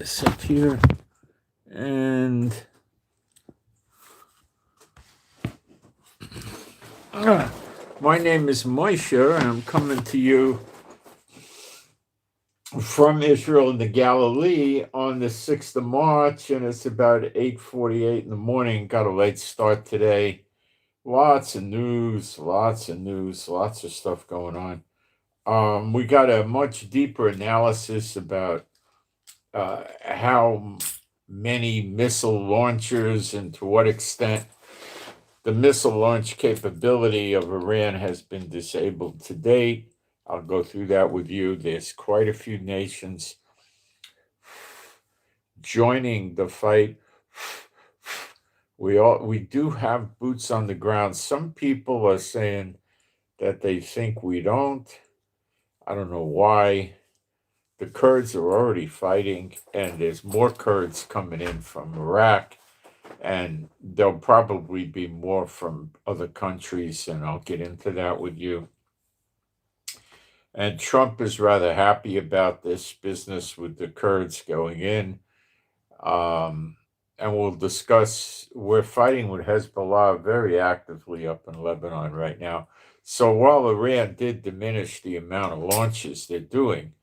this up here. And my name is Moshe, and I'm coming to you from Israel in the Galilee on the 6th of March, and it's about 8:48 in the morning. Got a late start today. Lots of news, lots of stuff going on. We got a much deeper analysis about how many missile launchers and to what extent the missile launch capability of Iran has been disabled to date. I'll go through that with you. There's quite a few nations joining the fight. We do have boots on the ground. Some people are saying that they think we don't. I don't know why. The Kurds are already fighting, and there's more Kurds coming in from Iraq, and there'll probably be more from other countries, and I'll get into that with you. And Trump is rather happy about this business with the Kurds going in. And we'll discuss, we're fighting with Hezbollah very actively up in Lebanon right now. So while Iran did diminish the amount of launches they're doing,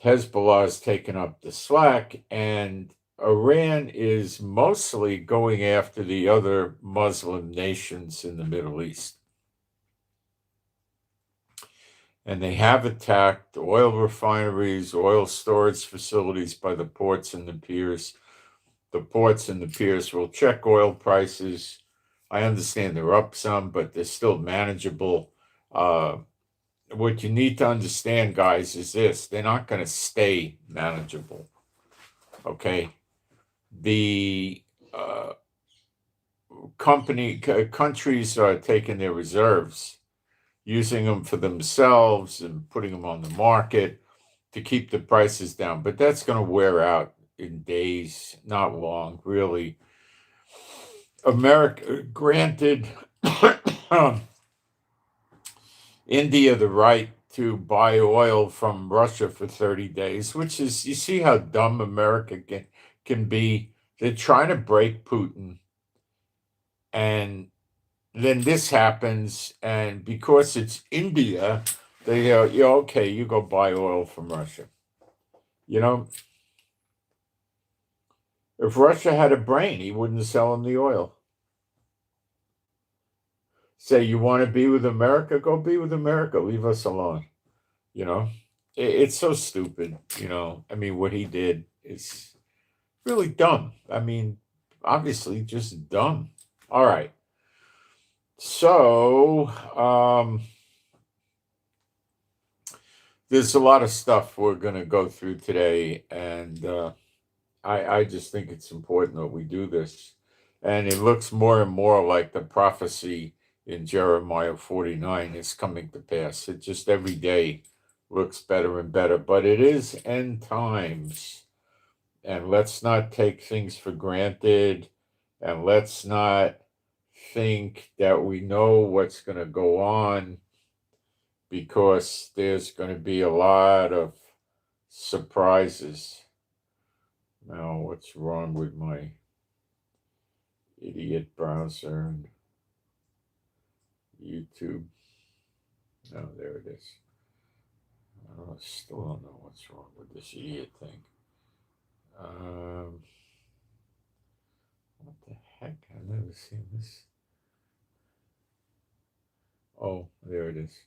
Hezbollah has taken up the slack, and Iran is mostly going after the other Muslim nations in the Middle East. And they have attacked oil refineries, oil storage facilities by the ports and the piers. The ports and the piers will check oil prices. I understand they're up some, but they're still manageable. What you need to understand, guys, is this. They're not going to stay manageable, okay? The countries are taking their reserves, using them for themselves and putting them on the market to keep the prices down. But that's going to wear out in days, not long, really. America granted India the right to buy oil from Russia for 30 days, which is, you see how dumb America can be. They're trying to break Putin. And then this happens, and because it's India, they go, yeah, okay, you go buy oil from Russia. You know, if Russia had a brain, he wouldn't sell them the oil. Say, you want to be with America? Go be with America. Leave us alone. You know, it's so stupid. You know, I mean, what he did is really dumb. I mean, obviously just dumb. All right. So, there's a lot of stuff we're going to go through today, and I just think it's important that we do this. And it looks more and more like the prophecy in Jeremiah 49 is coming to pass. It just every day looks better and better, but it is end times. And let's not take things for granted, and let's not think that we know what's going to go on, because there's going to be a lot of surprises. Now, what's wrong with my idiot browser and YouTube? No, there it is. I still don't know what's wrong with this idiot thing. What the heck? I've never seen this. Oh, there it is.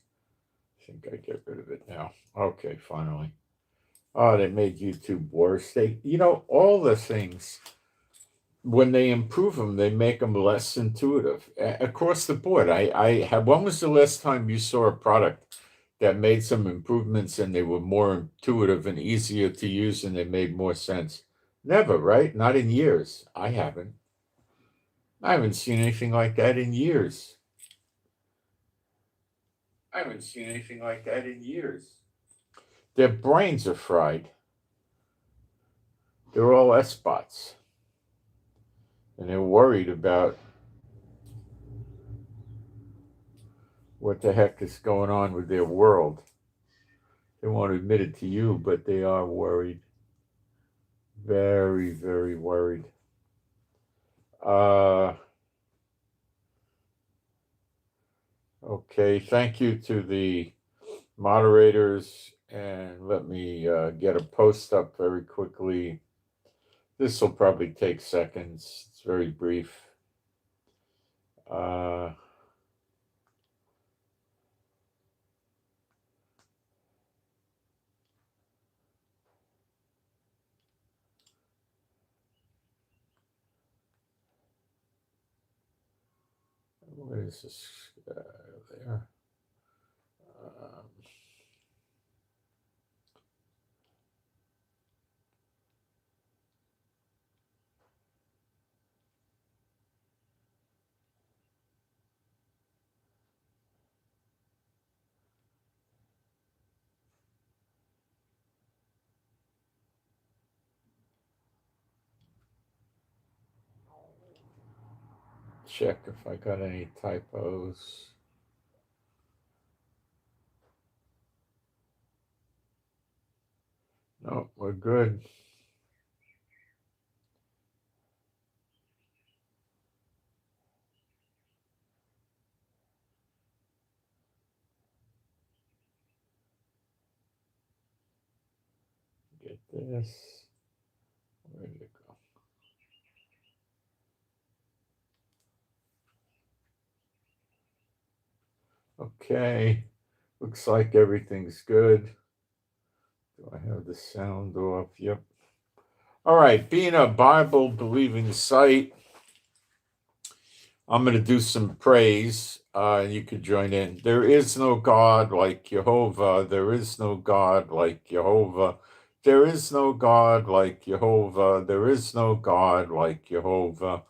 I think I get rid of it now. Okay, finally. Oh, they made YouTube worse. All the things, when they improve them, they make them less intuitive across the board. When was the last time you saw a product that made some improvements and they were more intuitive and easier to use and they made more sense? Never, right? Not in years. I haven't seen anything like that in years. Their brains are fried. They're all S-bots. And they're worried about what the heck is going on with their world. They won't admit it to you, but they are worried. Very, very worried. Okay, thank you to the moderators, and let me get a post up very quickly. This will probably take seconds. It's very brief. What is this there? Check if I got any typos. No, we're good. Get this. Where did it go? Okay, looks like everything's good. Do I have the sound off? Yep. All right, being a Bible believing site, I'm going to do some praise. You could join in. There is no God like Jehovah. There is no God like Jehovah. There is no God like Jehovah. There is no God like Jehovah.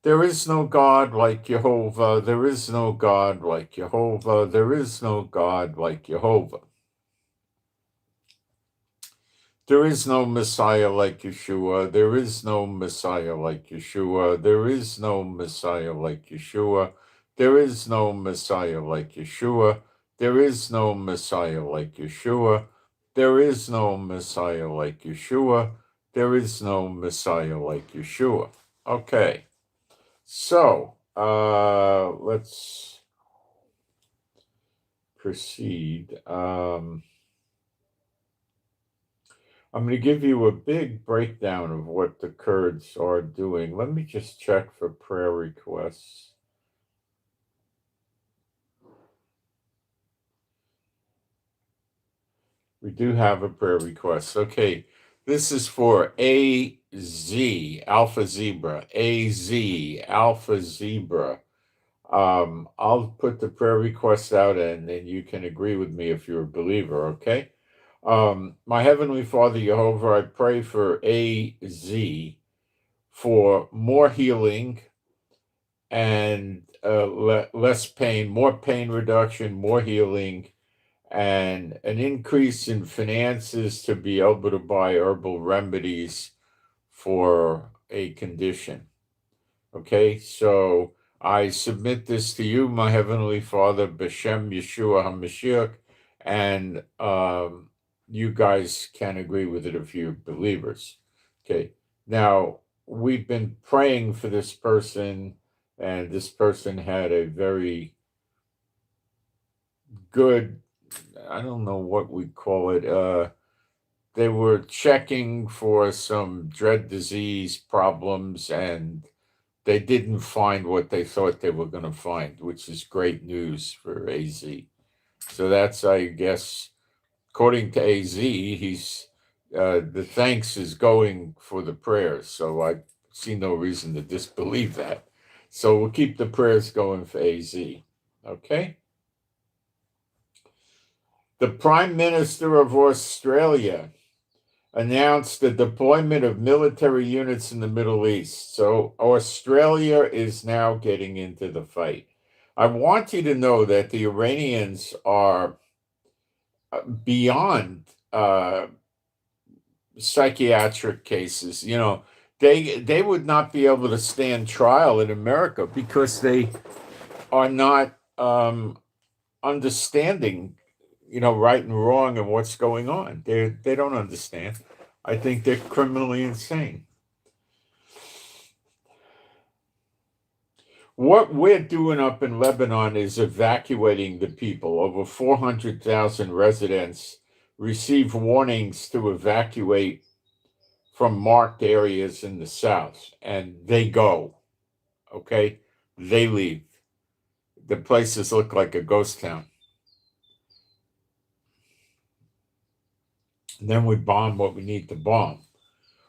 There is no God like Jehovah. There is no God like Jehovah. There is no God like Jehovah. There is no Messiah like Yeshua. There is no Messiah like Yeshua. There is no Messiah like Yeshua. There is no Messiah like Yeshua. There is no Messiah like Yeshua. There is no Messiah like Yeshua. There is no Messiah like Yeshua. Okay. So, let's proceed. I'm going to give you a big breakdown of what the Kurds are doing. Let me just check for prayer requests. We do have a prayer request. Okay, this is for AZ, Alpha Zebra, AZ, Alpha Zebra. I'll put the prayer request out and then you can agree with me if you're a believer, okay? My Heavenly Father, Jehovah, I pray for AZ for more healing and less pain, more pain reduction, more healing, and an increase in finances to be able to buy herbal remedies for a condition. Okay, so I submit this to you, my Heavenly Father, B'Shem Yeshua HaMashiach, and you guys can agree with it if you're believers. Okay, now we've been praying for this person, and this person had a very good, I don't know what we call it, they were checking for some dread disease problems, and they didn't find what they thought they were going to find, which is great news for AZ. So that's, I guess, according to AZ, he's the thanks is going for the prayers. So I see no reason to disbelieve that. So we'll keep the prayers going for AZ. Okay. The Prime Minister of Australia announced the deployment of military units in the Middle East. So Australia is now getting into the fight. I want you to know that the Iranians are beyond psychiatric cases. You know, they would not be able to stand trial in America because they are not understanding, you know, right and wrong and what's going on. They don't understand. I think they're criminally insane. What we're doing up in Lebanon is evacuating the people. Over 400,000 residents receive warnings to evacuate from marked areas in the south, and they go. Okay? They leave. The places look like a ghost town. And then we bomb what we need to bomb.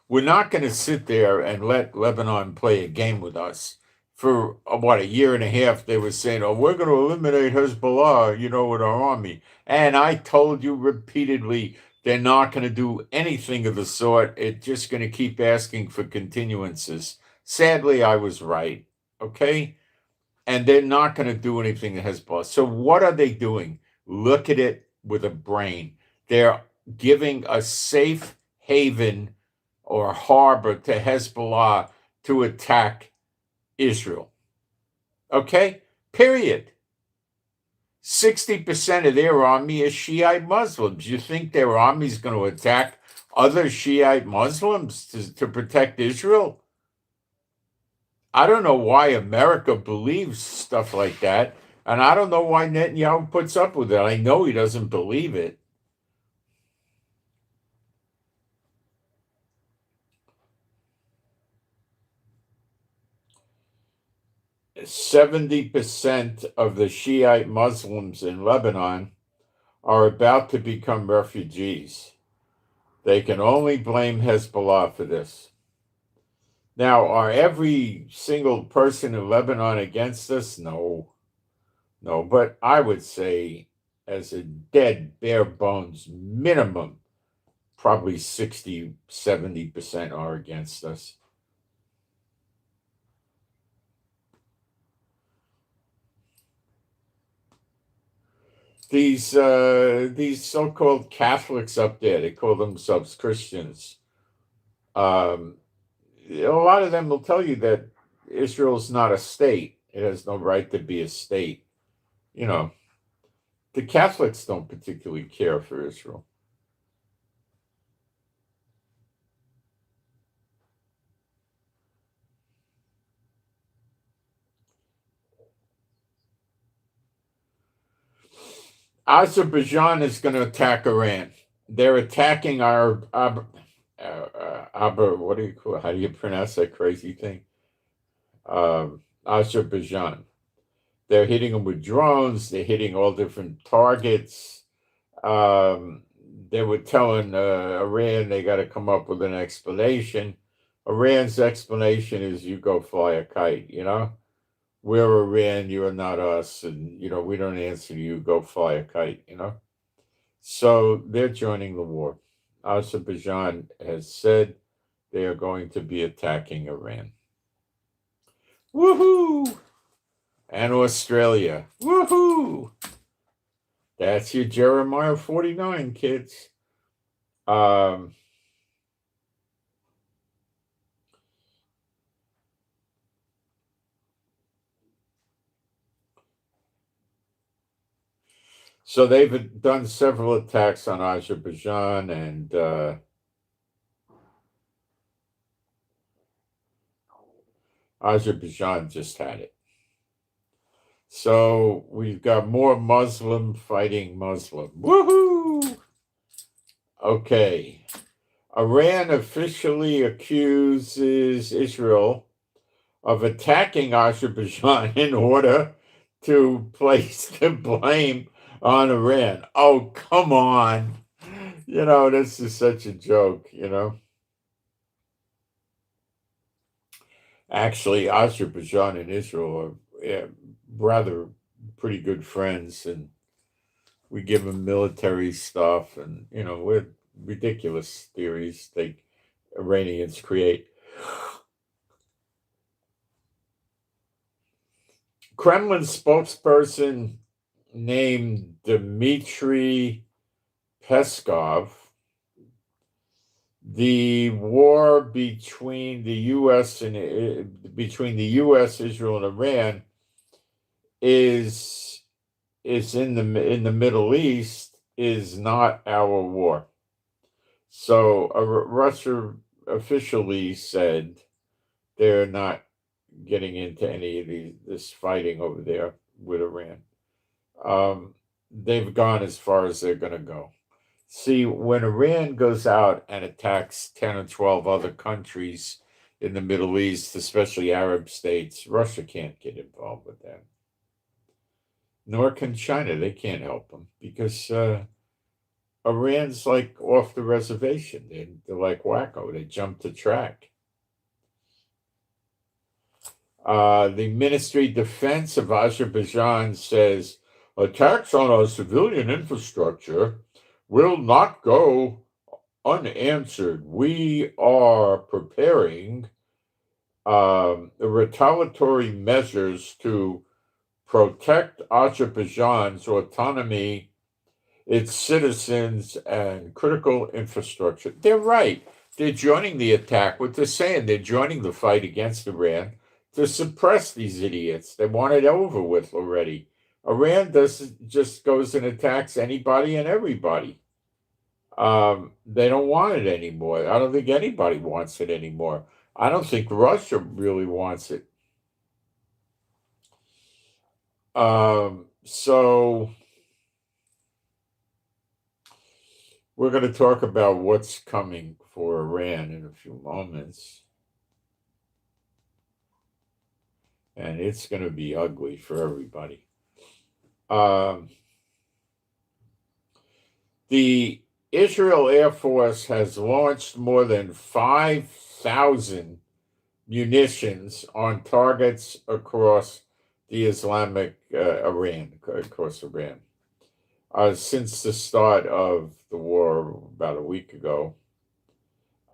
We're not going to sit there and let Lebanon play a game with us. For a year and a half, they were saying, oh, we're going to eliminate Hezbollah, with our army. And I told you repeatedly, they're not going to do anything of the sort. It's just going to keep asking for continuances. Sadly, I was right. Okay? And they're not going to do anything to Hezbollah. So what are they doing? Look at it with a brain. They're giving a safe haven or harbor to Hezbollah to attack Israel. Okay? Period. 60% of their army is Shiite Muslims. You think their army is going to attack other Shiite Muslims to protect Israel? I don't know why America believes stuff like that, and I don't know why Netanyahu puts up with it. I know he doesn't believe it. 70% of the Shiite Muslims in Lebanon are about to become refugees. They can only blame Hezbollah for this. Now, are every single person in Lebanon against us? No, but I would say as a dead, bare bones minimum, probably 60, 70% are against us. These so-called Catholics up there, they call themselves Christians. A lot of them will tell you that Israel's not a state. It has no right to be a state. The Catholics don't particularly care for Israel. Azerbaijan is going to attack Iran. They're attacking our what do you call it? How do you pronounce that crazy thing? Azerbaijan. They're hitting them with drones. They're hitting all different targets. They were telling Iran they got to come up with an explanation. Iran's explanation is you go fly a kite, We're Iran, you're not us, and, we don't answer you, go fly a kite, So they're joining the war. Azerbaijan has said they are going to be attacking Iran. Woohoo! And Australia. Woohoo! That's your Jeremiah 49, kids. So they've done several attacks on Azerbaijan, and Azerbaijan just had it. So we've got more Muslim fighting Muslim. Woohoo! Okay. Iran officially accuses Israel of attacking Azerbaijan in order to place the blame on Iran. Oh, come on. This is such a joke, Actually, Azerbaijan and Israel are rather pretty good friends, and we give them military stuff, and, we're ridiculous theories the Iranians create. Kremlin spokesperson named Dmitry Peskov, the war between the U.S. Israel, and Iran is in the Middle East is not our war. So Russia officially said they're not getting into any of this fighting over there with Iran. They've gone as far as they're going to go. See, when Iran goes out and attacks 10 or 12 other countries in the Middle East, especially Arab states, Russia can't get involved with that. Nor can China. They can't help them because Iran's like off the reservation. They're like wacko. They jump the track. The Ministry of Defense of Azerbaijan says attacks on our civilian infrastructure will not go unanswered. We are preparing retaliatory measures to protect Azerbaijan's autonomy, its citizens, and critical infrastructure. They're right. They're joining the attack. What they're saying, they're joining the fight against Iran to suppress these idiots. They want it over with already. Iran just goes and attacks anybody and everybody. They don't want it anymore. I don't think anybody wants it anymore. I don't think Russia really wants it. So we're going to talk about what's coming for Iran in a few moments. And it's going to be ugly for everybody. The Israel Air Force has launched more than 5,000 munitions on targets across the Islamic Iran, across Iran, since the start of the war about a week ago,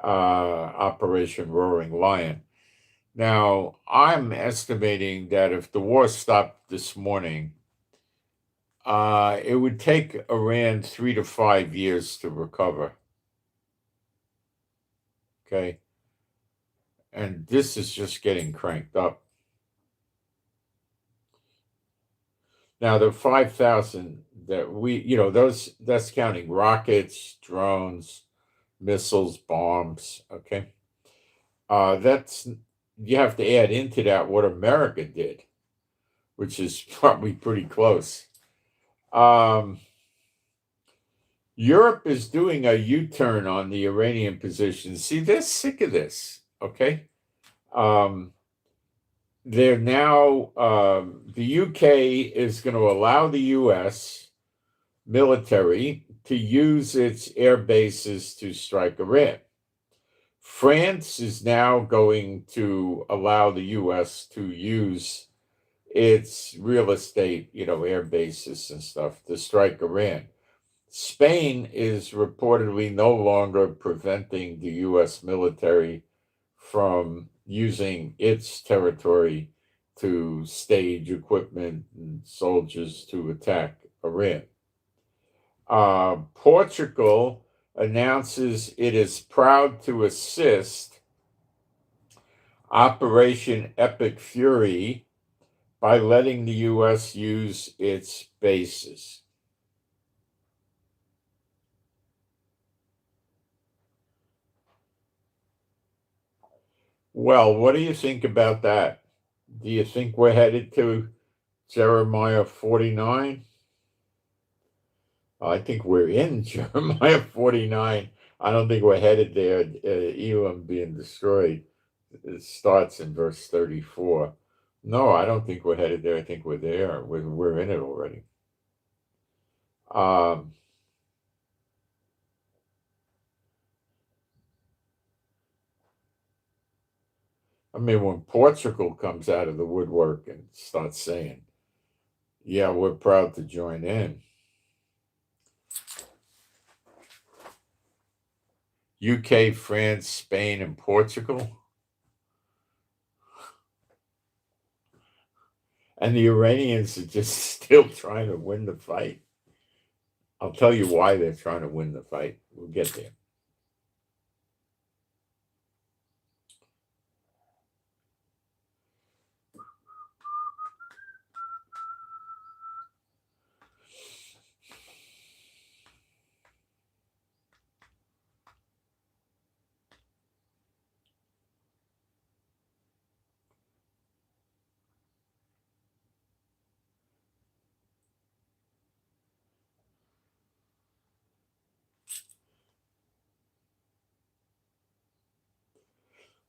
Operation Roaring Lion. Now, I'm estimating that if the war stopped this morning, it would take Iran 3 to 5 years to recover. Okay. And this is just getting cranked up. Now, the 5,000 that that's counting rockets, drones, missiles, bombs. Okay. You have to add into that what America did, which is probably pretty close. Europe is doing a U-turn on the Iranian position. See, they're sick of this, okay? They're now, the UK is going to allow the US military to use its air bases to strike Iran. France is now going to allow the US to use its real estate, air bases and stuff to strike Iran. Spain is reportedly no longer preventing the U.S. military from using its territory to stage equipment and soldiers to attack Iran. Portugal announces it is proud to assist Operation Epic Fury by letting the U.S. use its bases. Well, what do you think about that? Do you think we're headed to Jeremiah 49? I think we're in Jeremiah 49. I don't think we're headed there. Elam being destroyed. It starts in verse 34. No, I don't think we're headed there. I think we're there. We're in it already. I mean, when Portugal comes out of the woodwork and starts saying, yeah, we're proud to join in. UK, France, Spain, and Portugal. And the Iranians are just still trying to win the fight. I'll tell you why they're trying to win the fight. We'll get there.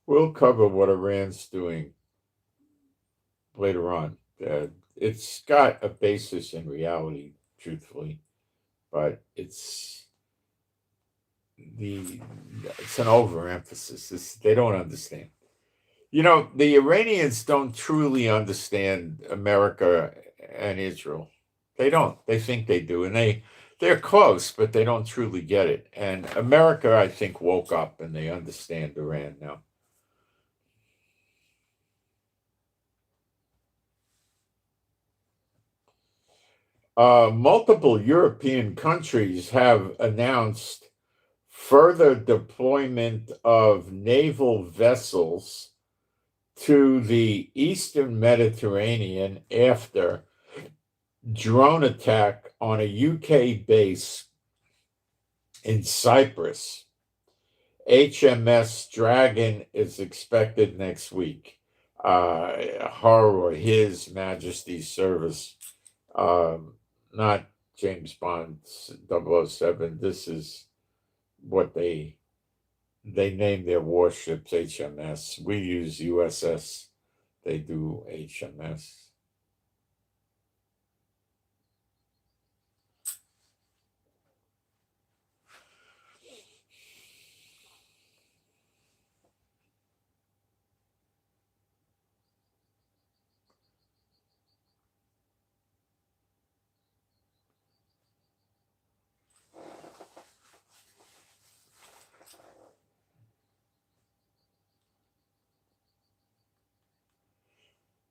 We'll cover what Iran's doing later on. It's got a basis in reality, truthfully, but it's an overemphasis. They don't understand. You know, the Iranians don't truly understand America and Israel. They don't. They think they do, and they're close, but they don't truly get it. And America, I think, woke up and they understand Iran now. Multiple European countries have announced further deployment of naval vessels to the Eastern Mediterranean after drone attack on a UK base in Cyprus. HMS Dragon is expected next week. Her or His Majesty's Service, not James Bond 007. This is what they name their warships HMS. We use USS. They do HMS.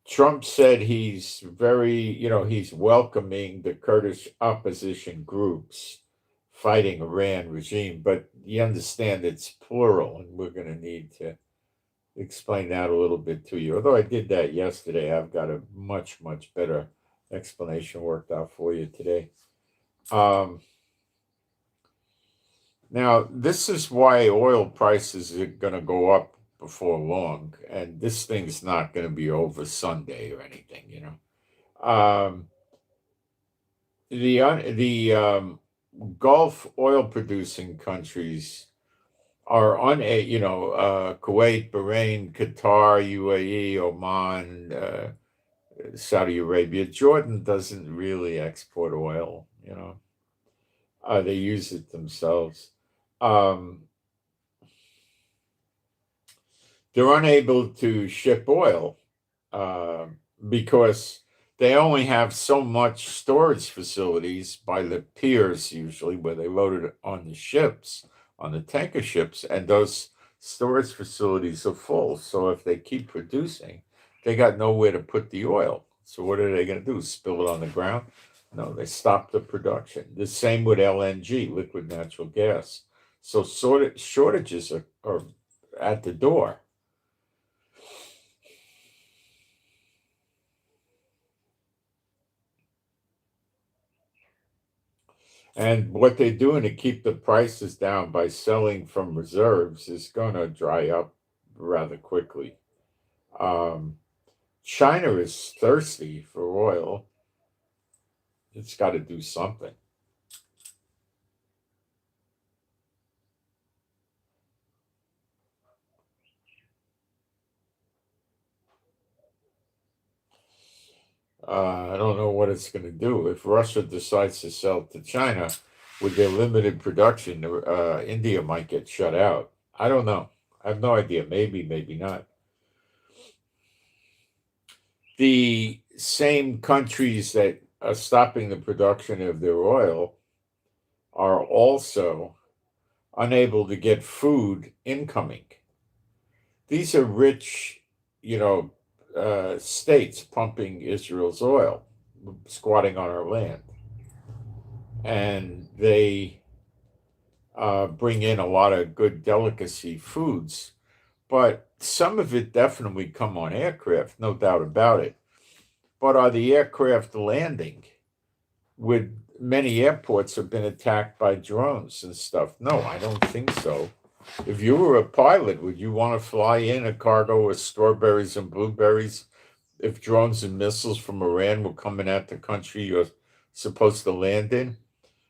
Trump said he's he's welcoming the Kurdish opposition groups fighting Iran regime, but you understand it's plural, and we're going to need to explain that a little bit to you. Although I did that yesterday, I've got a much, much better explanation worked out for you today. Now, this is why oil prices are going to go up before long, and this thing's not going to be over Sunday or anything, the Gulf oil producing countries are Kuwait, Bahrain, Qatar, UAE, Oman, Saudi Arabia. Jordan doesn't really export oil, they use it themselves. They're unable to ship oil because they only have so much storage facilities by the piers, usually, where they load it on the ships, on the tanker ships, and those storage facilities are full. So if they keep producing, they got nowhere to put the oil. So what are they going to do? Spill it on the ground? No, they stop the production. The same with LNG, liquid natural gas. So shortages are at the door. And what they're doing to keep the prices down by selling from reserves is going to dry up rather quickly. China is thirsty for oil. It's got to do something. I don't know what it's going to do. If Russia decides to sell to China with their limited production, India might get shut out. I don't know. I have no idea. Maybe, maybe not. The same countries that are stopping the production of their oil are also unable to get food incoming. These are rich, states pumping Israel's oil, squatting on our land. And they bring in a lot of good delicacy foods, but some of it definitely come on aircraft, no doubt about it. But are the aircraft landing? With many airports have been attacked by drones and stuff. No, I don't think so. If you were a pilot, would you want to fly in a cargo of strawberries and blueberries if drones and missiles from Iran were coming at the country you're supposed to land in?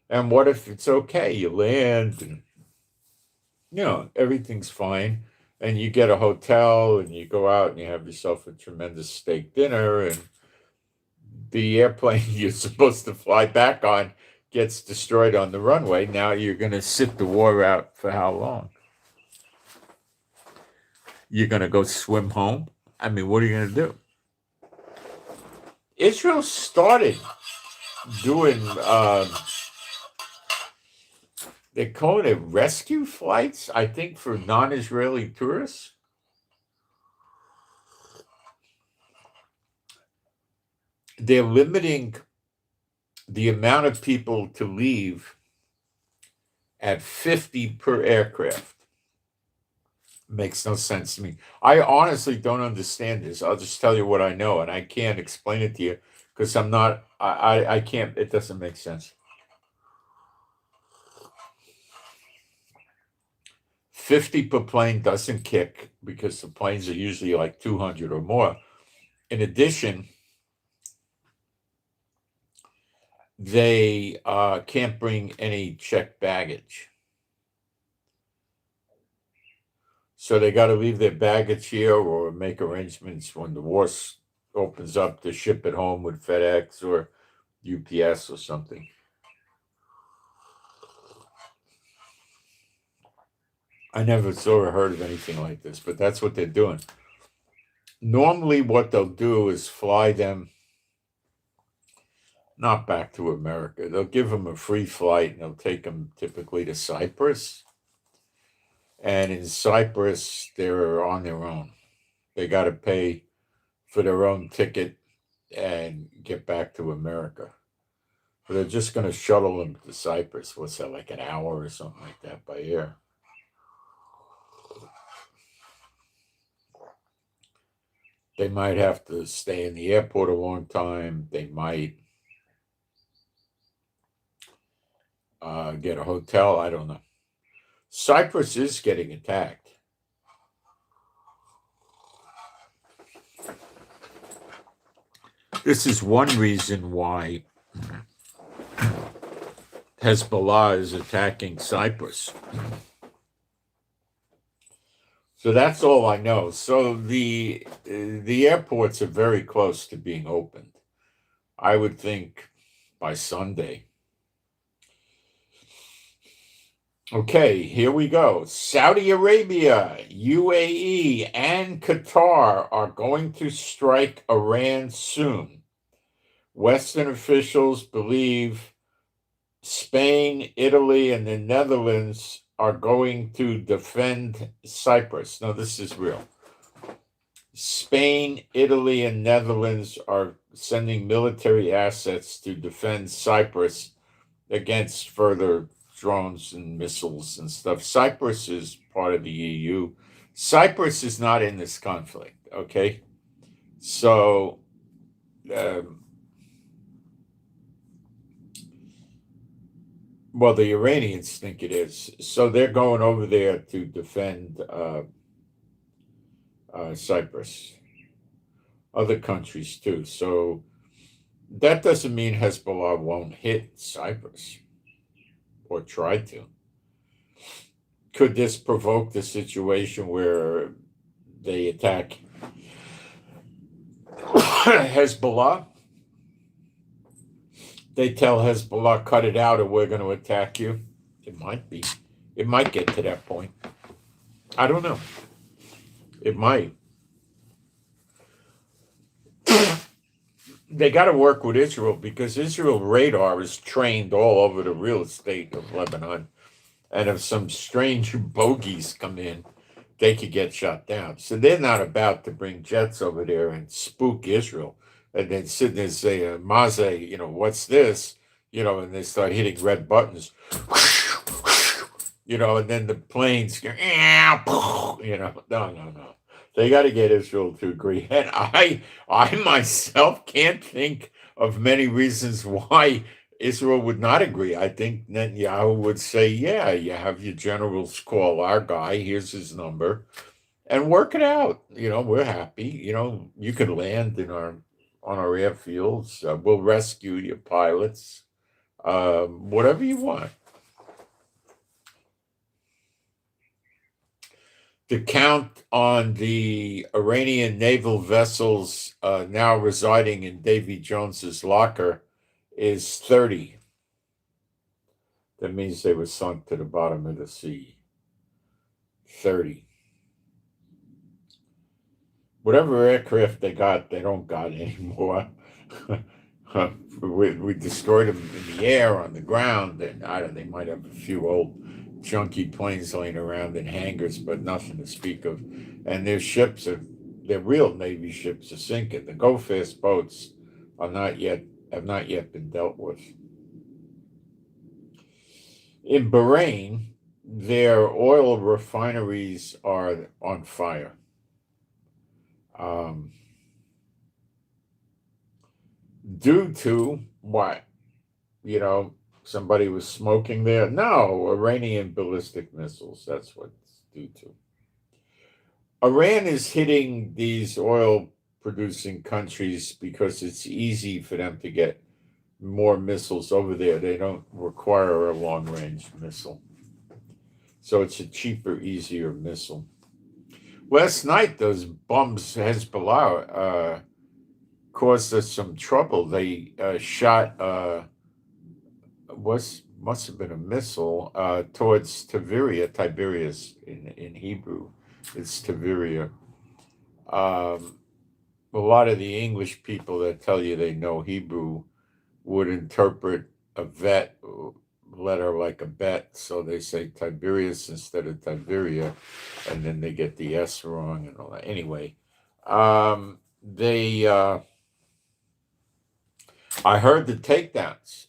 And what if it's okay? You land and, everything's fine. and you get a hotel and you go out and you have yourself a tremendous steak dinner, and the airplane you're supposed to fly back on gets destroyed on the runway. Now you're going to sit the war out for how long? You're going to go swim home? I mean, what are you going to do? Israel started doing, they call it rescue flights, I think, for non-Israeli tourists. They're limiting the amount of people to leave at 50 per aircraft. Makes no sense to me. I honestly don't understand this. I'll just tell you what I know, and I can't explain it to you because I'm not, I can't, it doesn't make sense. 50 per plane doesn't kick because the planes are usually like 200 or more. In addition, they can't bring any checked baggage. So they got to leave their baggage here or make arrangements when the war opens up to ship it home with FedEx or UPS or something. I never saw or heard of anything like this, but that's what they're doing. Normally what they'll do is fly them not back to America. They'll give them a free flight and they'll take them typically to Cyprus. And in Cyprus, they're on their own. They got to pay for their own ticket and get back to America. But they're just going to shuttle them to Cyprus. What's that, like an hour or something like that by air? They might have to stay in the airport a long time. They might get a hotel. I don't know. Cyprus is getting attacked. This is one reason why Hezbollah is attacking Cyprus. So that's all I know. So the airports are very close to being opened. I would think by Sunday. Okay, here we go. Saudi Arabia, UAE, and Qatar are going to strike Iran soon. Western officials believe Spain, Italy, and the Netherlands are going to defend Cyprus. Now, this is real. Spain, Italy, and Netherlands are sending military assets to defend Cyprus against further drones and missiles and stuff. Cyprus is part of the EU. Cyprus is not in this conflict, okay? So, well, the Iranians think it is. So they're going over there to defend Cyprus. Other countries too. So that doesn't mean Hezbollah won't hit Cyprus or try to. Could this provoke the situation where they attack Hezbollah? They tell Hezbollah, cut it out or we're going to attack you. It might be. It might get to that point. I don't know. It might. They got to work with Israel because Israel radar is trained all over the real estate of Lebanon. And if some strange bogeys come in, they could get shot down. So they're not about to bring jets over there and spook Israel. And then sit there and say, Moshe, what's this? And they start hitting red buttons. And then the planes go, no. They got to get Israel to agree. And I myself can't think of many reasons why Israel would not agree. I think Netanyahu would say, yeah, you have your generals call our guy, here's his number, and work it out. We're happy. You can land on our airfields. We'll rescue your pilots. Whatever you want. The count on the Iranian naval vessels now residing in Davy Jones's locker is 30. That means they were sunk to the bottom of the sea. 30. Whatever aircraft they got, they don't got anymore. We destroyed them in the air, on the ground, and they might have a few old junky planes laying around in hangars, but nothing to speak of. And their ships they're real Navy ships are sinking. The go-fast boats have not yet been dealt with. In Bahrain, their oil refineries are on fire. Due to what? Somebody was smoking there? No, Iranian ballistic missiles. That's what it's due to. Iran is hitting these oil producing countries because it's easy for them to get more missiles over there. They don't require a long range missile. So it's a cheaper, easier missile. Last night, those bums, Hezbollah, caused us some trouble. They shot must have been a missile towards Tiberius in Hebrew. It's Tiberia. A lot of the English people that tell you they know Hebrew would interpret a vet letter like a bet, so they say Tiberius instead of Tiberia, and then they get the S wrong and all that. Anyway, I heard the takedowns,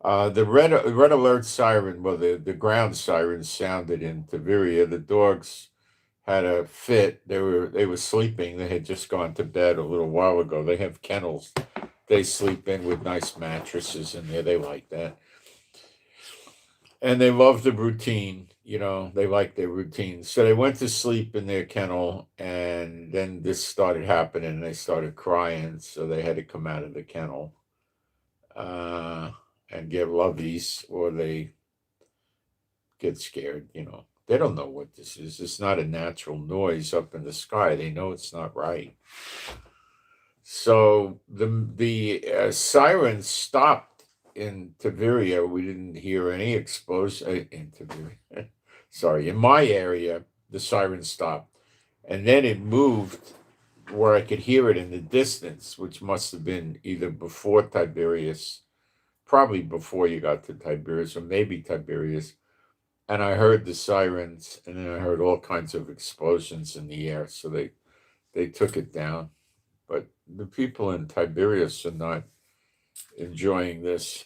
the red alert siren, well, the ground siren sounded in Tiberia. The dogs had a fit. They were sleeping. They had just gone to bed a little while ago. They have kennels. They sleep in with nice mattresses in there. They like that. And they love the routine, they like their routine. So they went to sleep in their kennel, and then this started happening, and they started crying, so they had to come out of the kennel and get lovies, or they get scared, They don't know what this is. It's not a natural noise up in the sky. They know it's not right. So the sirens stopped in Tiberia. We didn't hear any explosion in Tiberia. Sorry, in my area, the siren stopped. And then it moved where I could hear it in the distance, which must have been either before Tiberius, probably before you got to Tiberius, or maybe Tiberius. And I heard the sirens, and then I heard all kinds of explosions in the air. So they took it down. But the people in Tiberius are not enjoying this,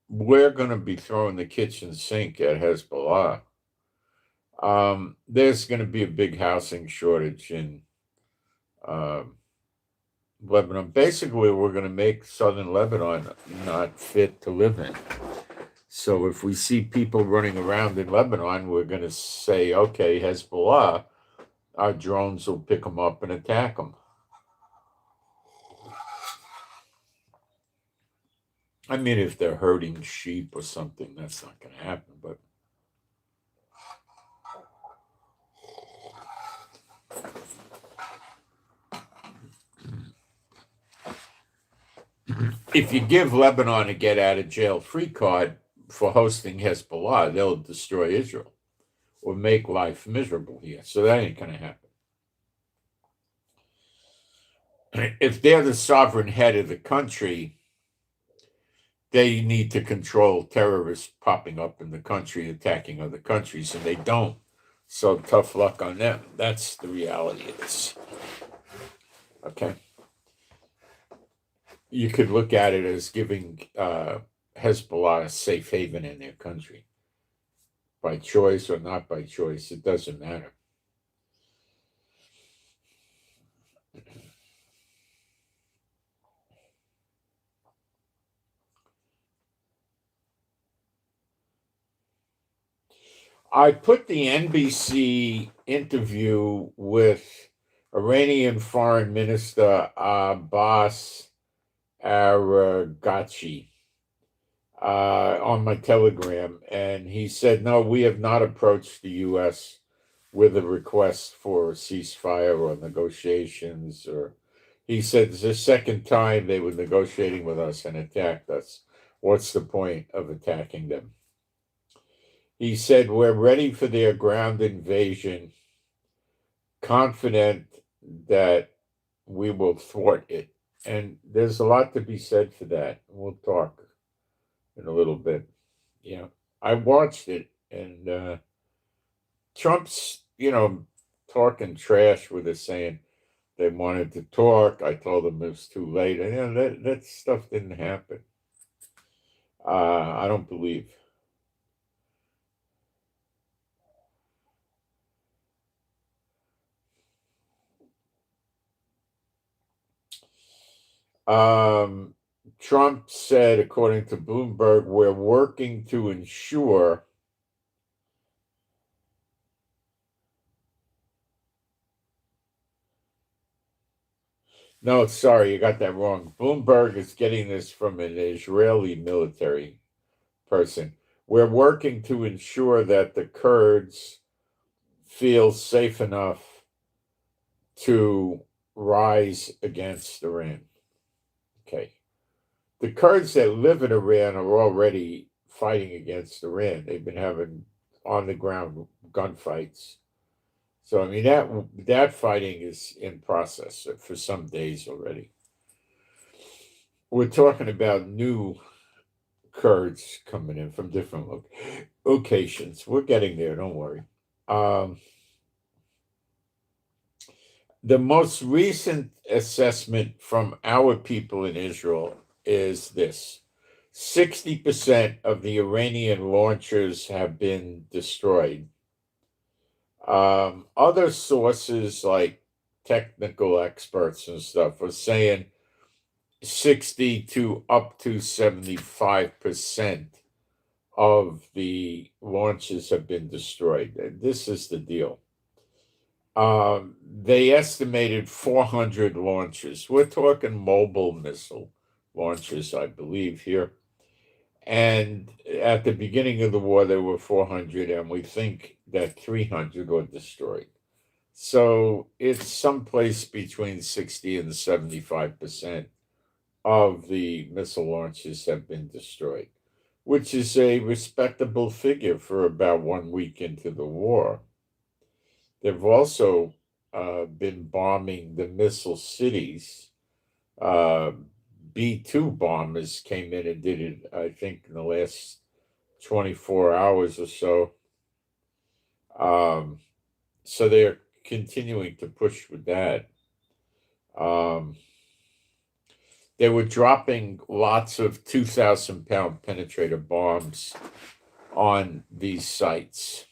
We're going to be throwing the kitchen sink at Hezbollah. There's going to be a big housing shortage in Lebanon. Basically, we're going to make southern Lebanon not fit to live in. So if we see people running around in Lebanon, we're going to say, okay, Hezbollah, our drones will pick them up and attack them. I mean, if they're herding sheep or something, that's not going to happen. But if you give Lebanon a get-out-of-jail-free card for hosting Hezbollah, they'll destroy Israel or make life miserable here. So that ain't going to happen. If they're the sovereign head of the country, they need to control terrorists popping up in the country, attacking other countries, and they don't. So tough luck on them. That's the reality of this. Okay. You could look at it as giving Hezbollah a safe haven in their country. By choice or not by choice, it doesn't matter. I put the NBC interview with Iranian Foreign Minister Abbas Araghchi. on my Telegram, and he said, no, we have not approached the U.S. with a request for a ceasefire or negotiations. Or he said it's the second time they were negotiating with us and attacked us. What's the point of attacking them? He said, we're ready for their ground invasion, confident that we will thwart it. And there's a lot to be said for that. We'll talk in a little bit. I watched it, and Trump's, talking trash with us, saying they wanted to talk. I told them it was too late. And that stuff didn't happen. I don't believe. Trump said, according to Bloomberg, we're working to ensure no, sorry, you got that wrong. Bloomberg is getting this from an Israeli military person. We're working to ensure that the Kurds feel safe enough to rise against Iran. Okay. The Kurds that live in Iran are already fighting against Iran. They've been having on-the-ground gunfights. So, I mean, that fighting is in process for some days already. We're talking about new Kurds coming in from different locations. We're getting there, don't worry. The most recent assessment from our people in Israel is this: 60% of the Iranian launchers have been destroyed. Other sources like technical experts and stuff are saying 60 to up to 75% of the launches have been destroyed. This is the deal. They estimated 400 launches. We're talking mobile missile launches, I believe, here. And at the beginning of the war, there were 400, and we think that 300 were destroyed. So it's someplace between 60 and 75% of the missile launches have been destroyed, which is a respectable figure for about 1 week into the war. They've also been bombing the missile cities. B-2 bombers came in and did it, I think, in the last 24 hours or so. So they're continuing to push with that. They were dropping lots of 2,000-pound penetrator bombs on these sites.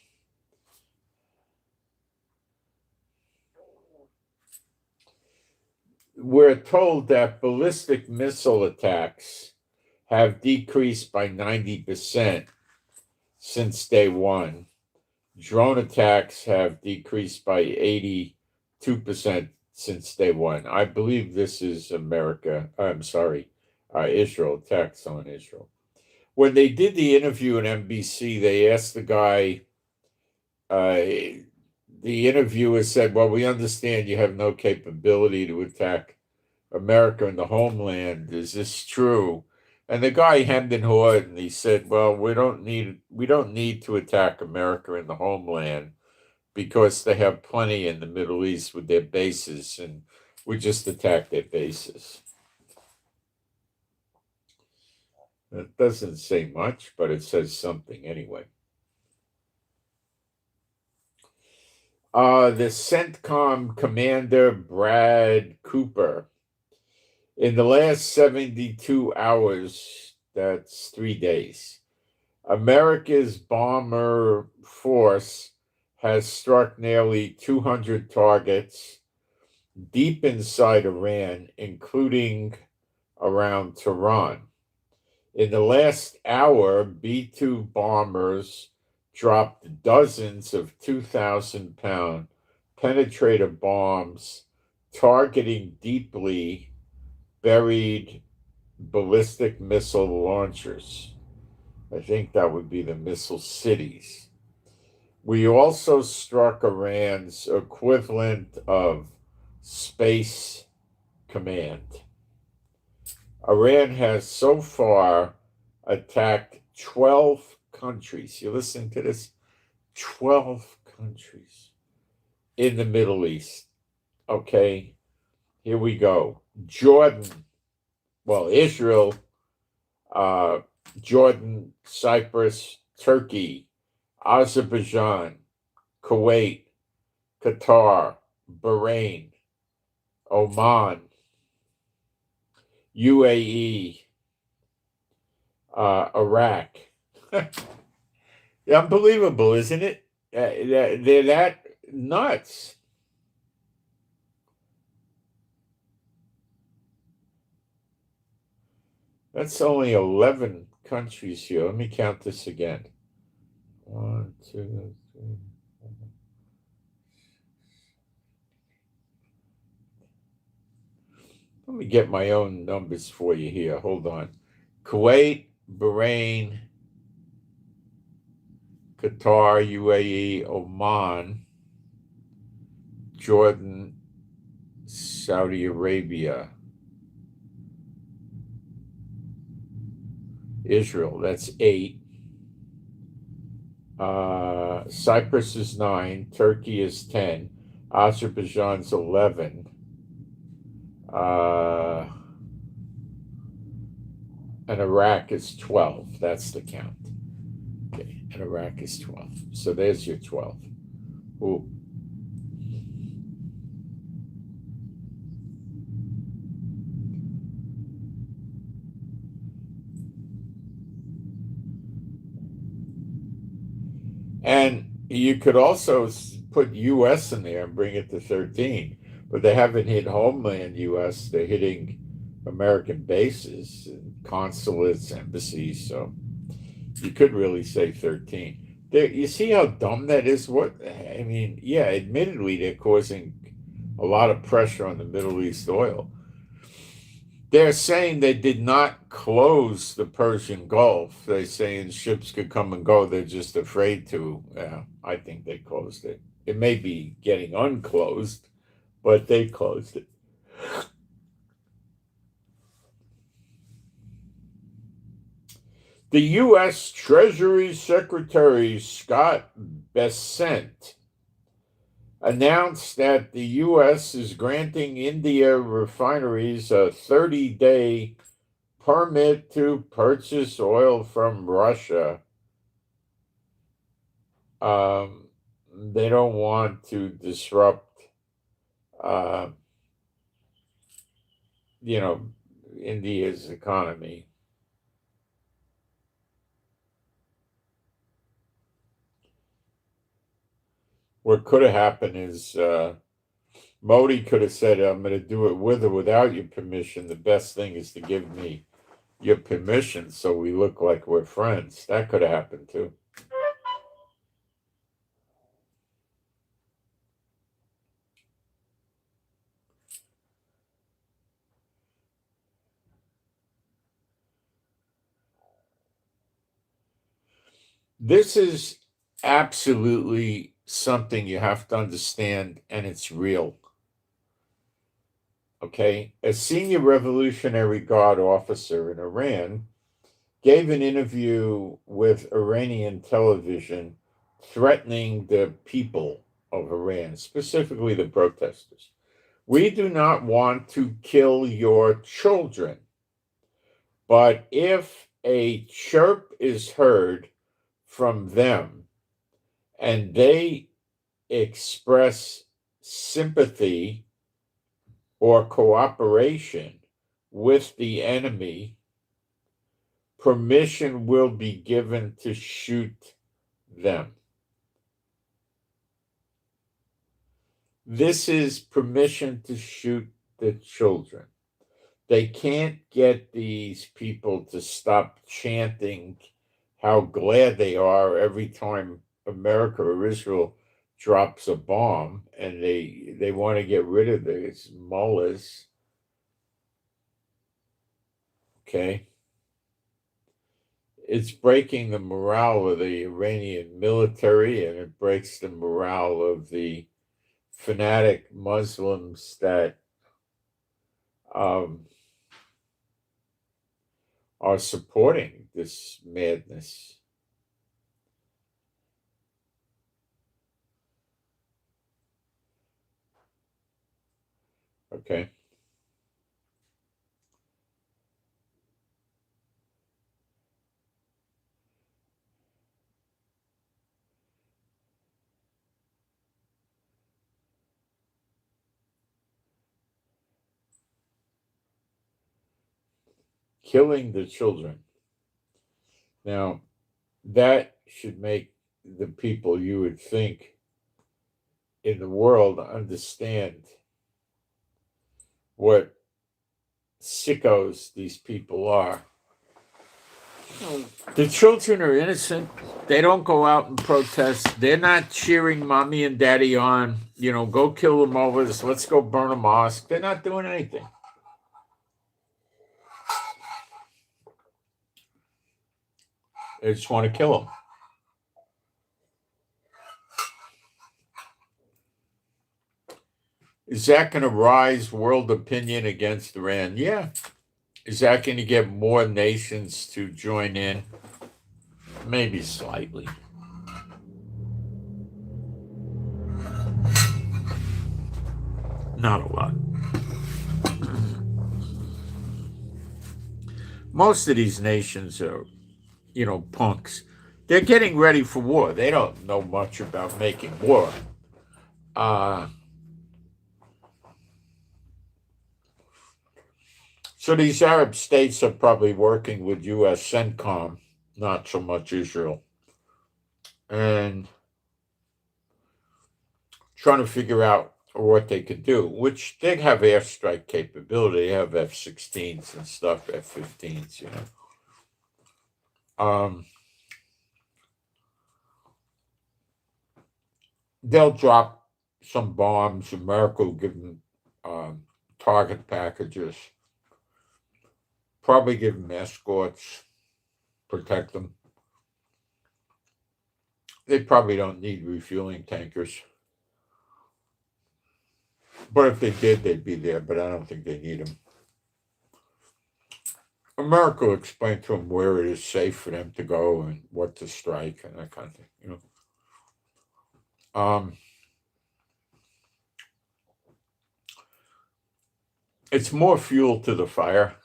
We're told that ballistic missile attacks have decreased by 90% since day one. Drone attacks have decreased by 82% since day one. I believe this is Israel, attacks on Israel. When they did the interview on NBC, they asked the guy, the interviewer said, well, we understand you have no capability to attack America in the homeland. Is this true? And the guy hemmed and hawed, and he said, well, we don't need to attack America in the homeland because they have plenty in the Middle East with their bases, and we just attack their bases. It doesn't say much, but it says something anyway. The CENTCOM commander, Brad Cooper, in the last 72 hours, that's 3 days, America's bomber force has struck nearly 200 targets deep inside Iran, including around Tehran. In the last hour, B-2 bombers dropped dozens of 2,000-pound penetrator bombs targeting deeply buried ballistic missile launchers. I think that would be the missile cities. We also struck Iran's equivalent of Space Command. Iran has so far attacked 12 countries. You listen to this? 12 countries in the Middle East. Okay, here we go. Jordan, well, Israel, Jordan, Cyprus, Turkey, Azerbaijan, Kuwait, Qatar, Bahrain, Oman, UAE, Iraq. Unbelievable, isn't it? They're that nuts. That's only 11 countries here. Let me count this again. 1, 2, 3, 4. Let me get my own numbers for you here. Hold on. Kuwait, Bahrain, Qatar, UAE, Oman, Jordan, Saudi Arabia, Israel, that's 8. Cyprus is 9. Turkey is 10. Azerbaijan's 11. And Iraq is 12. That's the count. Okay, and Iraq is 12. So there's your 12. Ooh. And you could also put U.S. in there and bring it to 13, but they haven't hit homeland U.S. They're hitting American bases, consulates, embassies. So you could really say 13. You see how dumb that is? I mean, yeah, admittedly, they're causing a lot of pressure on the Middle East oil. They're saying they did not close the Persian Gulf. They're saying ships could come and go. They're just afraid to. I think they closed it. It may be getting unclosed, but they closed it. The U.S. Treasury Secretary Scott Bessent announced that the U.S. is granting India refineries a 30-day permit to purchase oil from Russia. They don't want to disrupt, India's economy. What could have happened is Modi could have said, I'm going to do it with or without your permission. The best thing is to give me your permission so we look like we're friends. That could have happened too. This is absolutely something you have to understand, and it's real. Okay? A senior Revolutionary Guard officer in Iran gave an interview with Iranian television threatening the people of Iran, specifically the protesters. We do not want to kill your children, but if a chirp is heard from them and they express sympathy or cooperation with the enemy, permission will be given to shoot them. This is permission to shoot the children. They can't get these people to stop chanting how glad they are every time America or Israel drops a bomb, and they want to get rid of these mullahs. Okay? it's breaking the morale of the Iranian military, and it breaks the morale of the fanatic Muslims that are supporting this madness. Okay. Killing the children. Now, that should make the people, you would think, in the world understand what sickos these people are. The children are innocent. They don't go out and protest. They're not cheering mommy and daddy on, go kill them over this. Let's go burn a mosque. They're not doing anything. They just want to kill them. Is that going to rise world opinion against Iran? Yeah. Is that going to get more nations to join in? Maybe slightly. Not a lot. Most of these nations are, punks. They're getting ready for war. They don't know much about making war. So these Arab states are probably working with U.S. CENTCOM, not so much Israel, and trying to figure out what they could do, which they have airstrike capability. They have F-16s and stuff, F-15s, They'll drop some bombs. America will give them target packages. Probably give them escorts, protect them. They probably don't need refueling tankers. But if they did, they'd be there, but I don't think they need them. America will explain to them where it is safe for them to go and what to strike and that kind of thing, It's more fuel to the fire.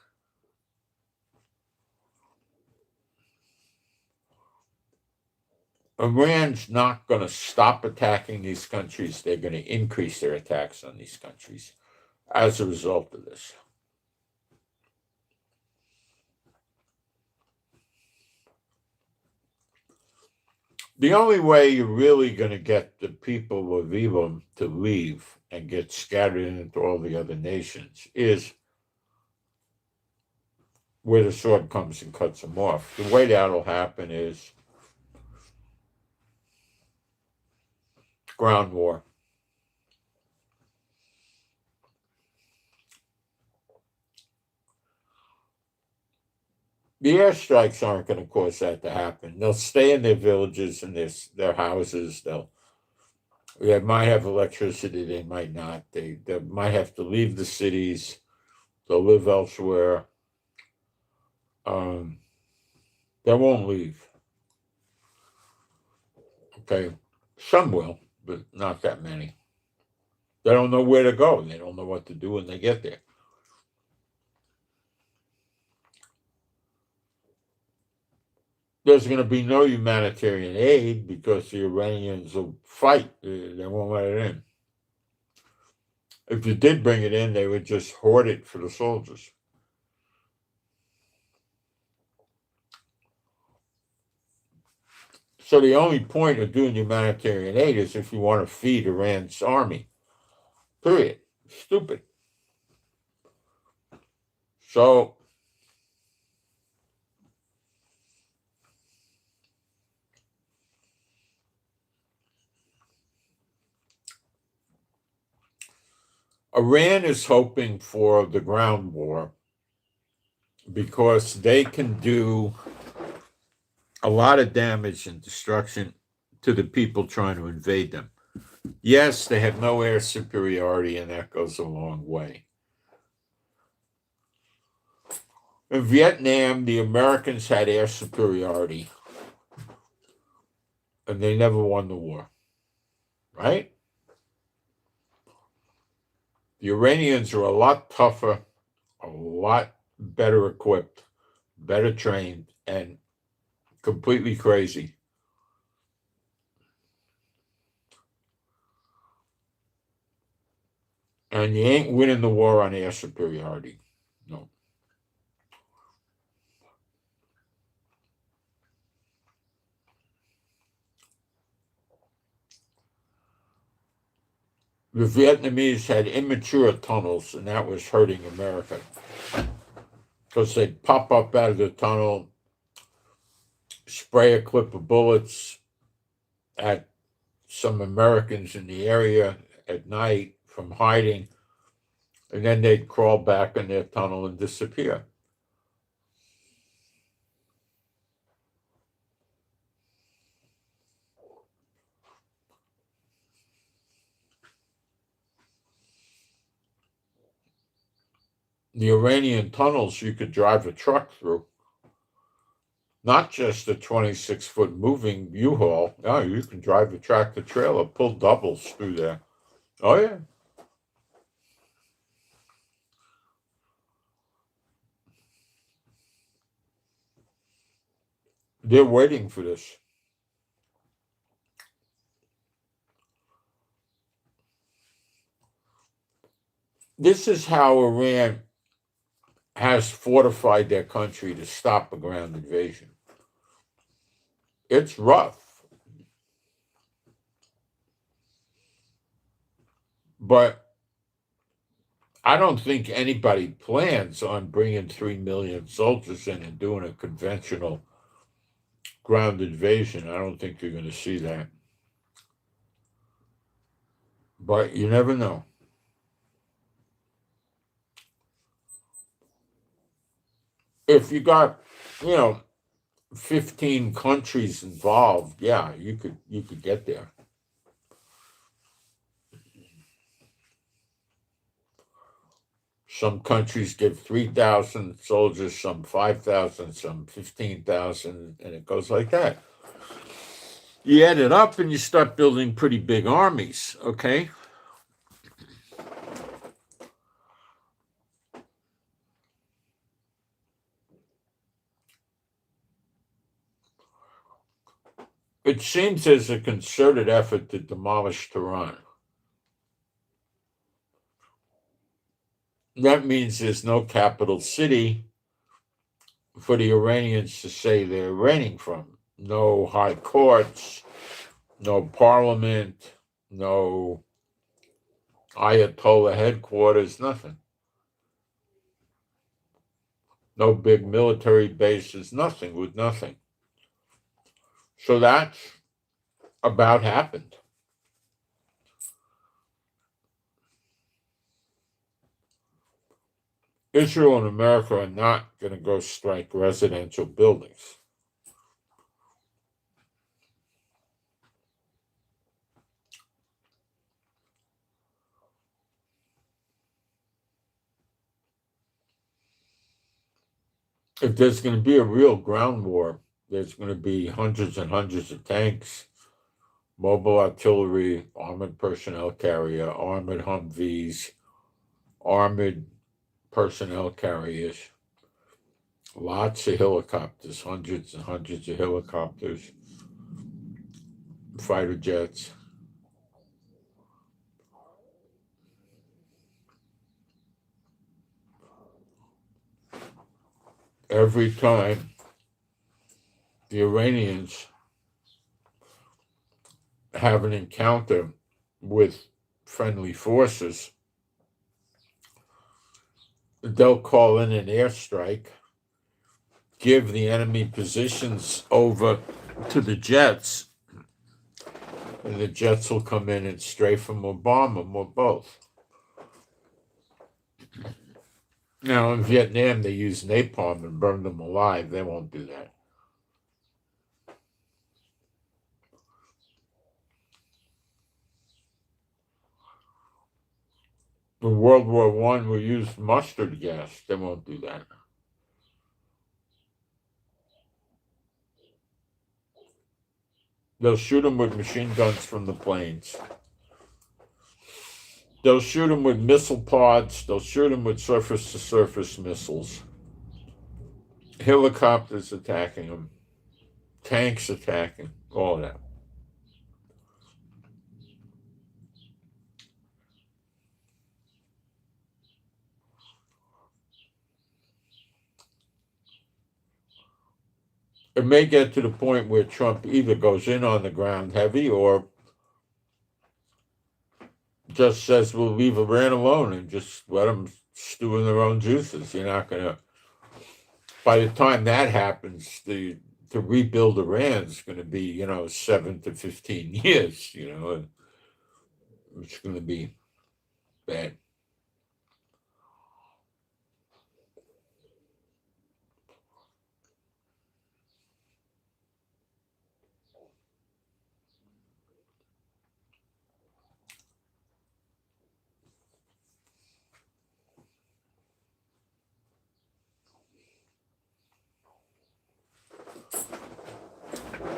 Iran's not going to stop attacking these countries. They're going to increase their attacks on these countries as a result of this. The only way you're really going to get the people of Edom to leave and get scattered into all the other nations is where the sword comes and cuts them off. The way that'll happen is ground war. The airstrikes aren't going to cause that to happen. They'll stay in their villages and their houses. They might have electricity. They might not. They might have to leave the cities. They'll live elsewhere. They won't leave. Okay, some will, but not that many. They don't know where to go. They don't know what to do when they get there. There's going to be no humanitarian aid because the Iranians will fight. They won't let it in. If you did bring it in, they would just hoard it for the soldiers. So the only point of doing humanitarian aid is if you want to feed Iran's army. Period. Stupid. So Iran is hoping for the ground war because they can do a lot of damage and destruction to the people trying to invade them. Yes, they have no air superiority, and that goes a long way. In Vietnam, the Americans had air superiority, and they never won the war, right? The Iranians are a lot tougher, a lot better equipped, better trained, and completely crazy. And you ain't winning the war on air superiority. No. The Vietnamese had immature tunnels, and that was hurting America. Because they'd pop up out of the tunnel, spray a clip of bullets at some Americans in the area at night from hiding, and then they'd crawl back in their tunnel and disappear. The Iranian tunnels you could drive a truck through. Not just a 26-foot moving U-Haul. No, you can drive a tractor trailer, pull doubles through there. Oh, yeah. They're waiting for this. This is how Iran has fortified their country to stop a ground invasion. It's rough. But I don't think anybody plans on bringing 3 million soldiers in and doing a conventional ground invasion. I don't think you're going to see that. But you never know. If you got, 15 countries involved, yeah, you could get there. Some countries give 3,000 soldiers, some 5,000, some 15,000, and it goes like that. You add it up and you start building pretty big armies, okay? It seems there's a concerted effort to demolish Tehran. That means there's no capital city for the Iranians to say they're reigning from. No high courts, no parliament, no Ayatollah headquarters, nothing. No big military bases, nothing with nothing. So that's about happened. Israel and America are not going to go strike residential buildings. If there's going to be a real ground war, there's going to be hundreds and hundreds of tanks, mobile artillery, armored personnel carrier, armored Humvees, armored personnel carriers, lots of helicopters, hundreds and hundreds of helicopters, fighter jets. Every time the Iranians have an encounter with friendly forces, they'll call in an airstrike, give the enemy positions over to the jets, and the jets will come in and strafe them or bomb them or both. Now, in Vietnam, they use napalm and burn them alive. They won't do that. In World War I, we used mustard gas. They won't do that. They'll shoot them with machine guns from the planes. They'll shoot them with missile pods. They'll shoot them with surface-to-surface missiles. Helicopters attacking them. Tanks attacking. All of that. It may get to the point where Trump either goes in on the ground heavy or just says we'll leave Iran alone and just let them stew in their own juices. You're not going to... By the time that happens, to rebuild Iran is going to be, 7 to 15 years, and it's going to be bad.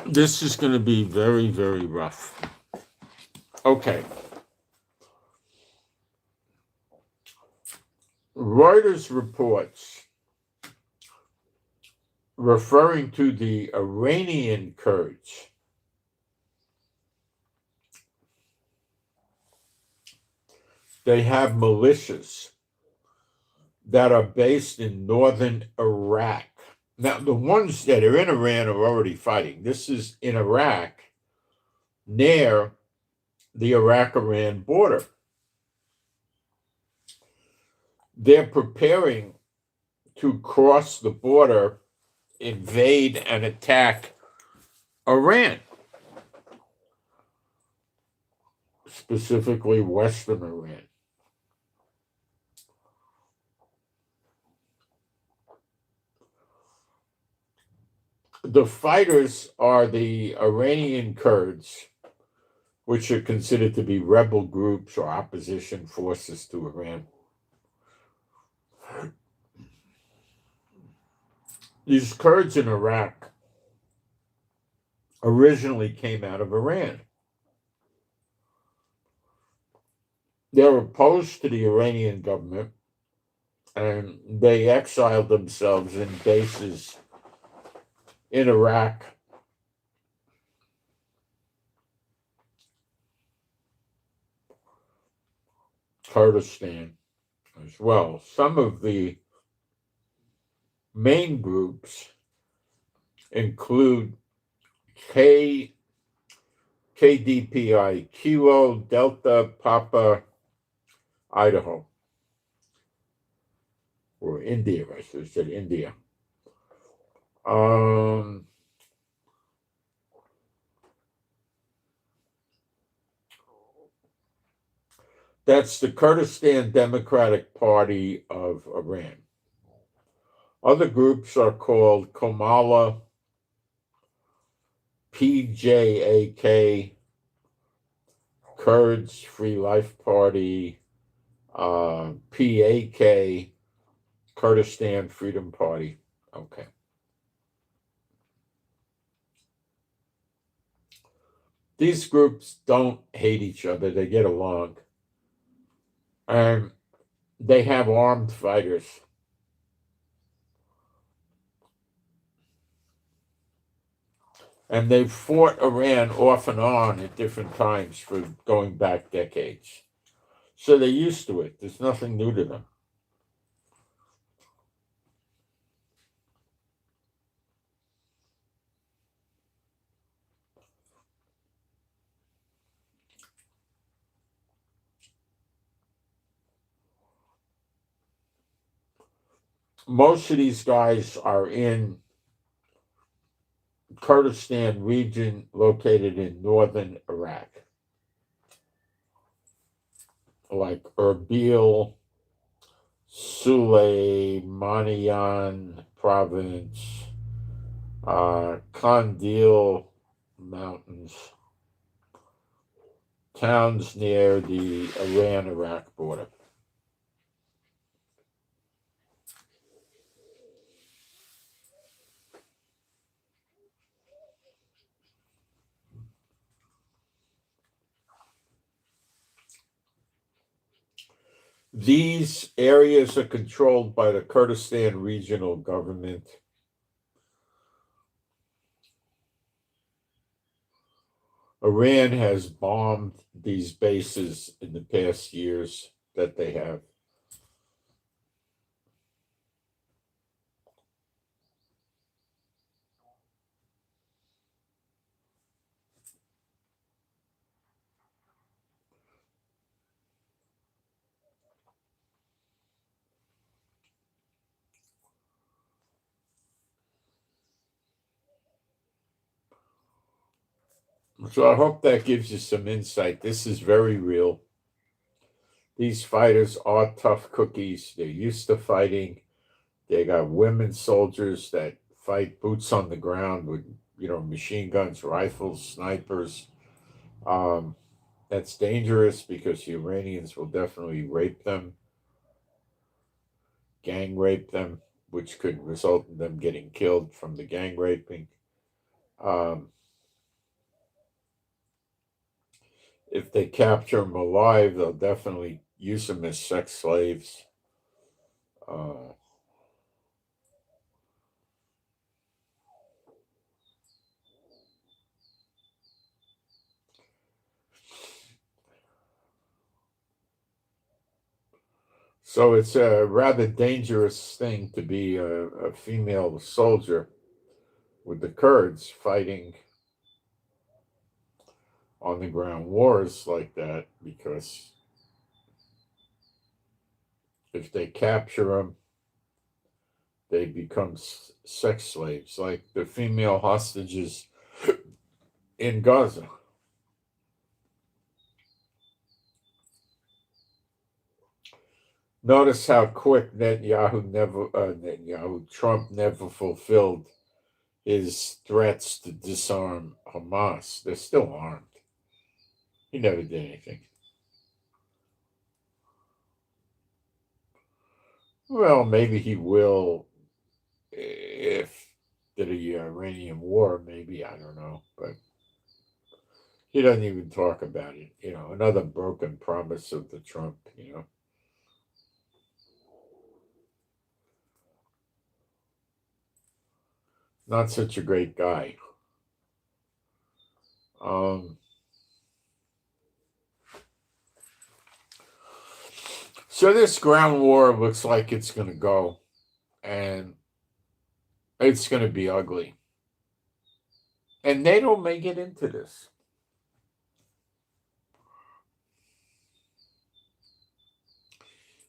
This is going to be very, very rough. Okay. Reuters reports, referring to the Iranian Kurds, they have militias that are based in northern Iraq. Now, the ones that are in Iran are already fighting. This is in Iraq, near the Iraq-Iran border. They're preparing to cross the border, invade, and attack Iran, specifically Western Iran. The fighters are the Iranian Kurds, which are considered to be rebel groups or opposition forces to Iran. These Kurds in Iraq originally came out of Iran. They're opposed to the Iranian government, and they exiled themselves in bases in Iraq, Kurdistan as well. Some of the main groups include KDPI, Kilo Delta Papa Idaho, or India, I should have said India. That's the Kurdistan Democratic Party of Iran. Other groups are called Komala, PJAK, Kurds Free Life Party, PAK, Kurdistan Freedom Party. Okay. These groups don't hate each other. They get along. And they have armed fighters. And they've fought Iran off and on at different times for going back decades. So they're used to it. There's nothing new to them. Most of these guys are in Kurdistan region located in northern Iraq, like Erbil, Suleymanian province, Kandil Mountains, towns near the Iran-Iraq border. These areas are controlled by the Kurdistan regional government. Iran has bombed these bases in the past years that they have. So I hope that gives you some insight. This is very real. These fighters are tough cookies. They're used to fighting. They got women soldiers that fight boots on the ground with, machine guns, rifles, snipers. That's dangerous because the Iranians will definitely rape them, gang rape them, which could result in them getting killed from the gang raping. If they capture them alive, they'll definitely use them as sex slaves. So it's a rather dangerous thing to be a female soldier with the Kurds fighting on the ground wars like that, because if they capture them, they become sex slaves, like the female hostages in Gaza. Notice how quick Trump never fulfilled his threats to disarm Hamas. They're still armed. He never did anything. Well, maybe he will if the Iranian war, maybe, I don't know, but he doesn't even talk about it. Another broken promise of the Trump. Not such a great guy. So this ground war looks like it's going to go, and it's going to be ugly. And NATO may get into this.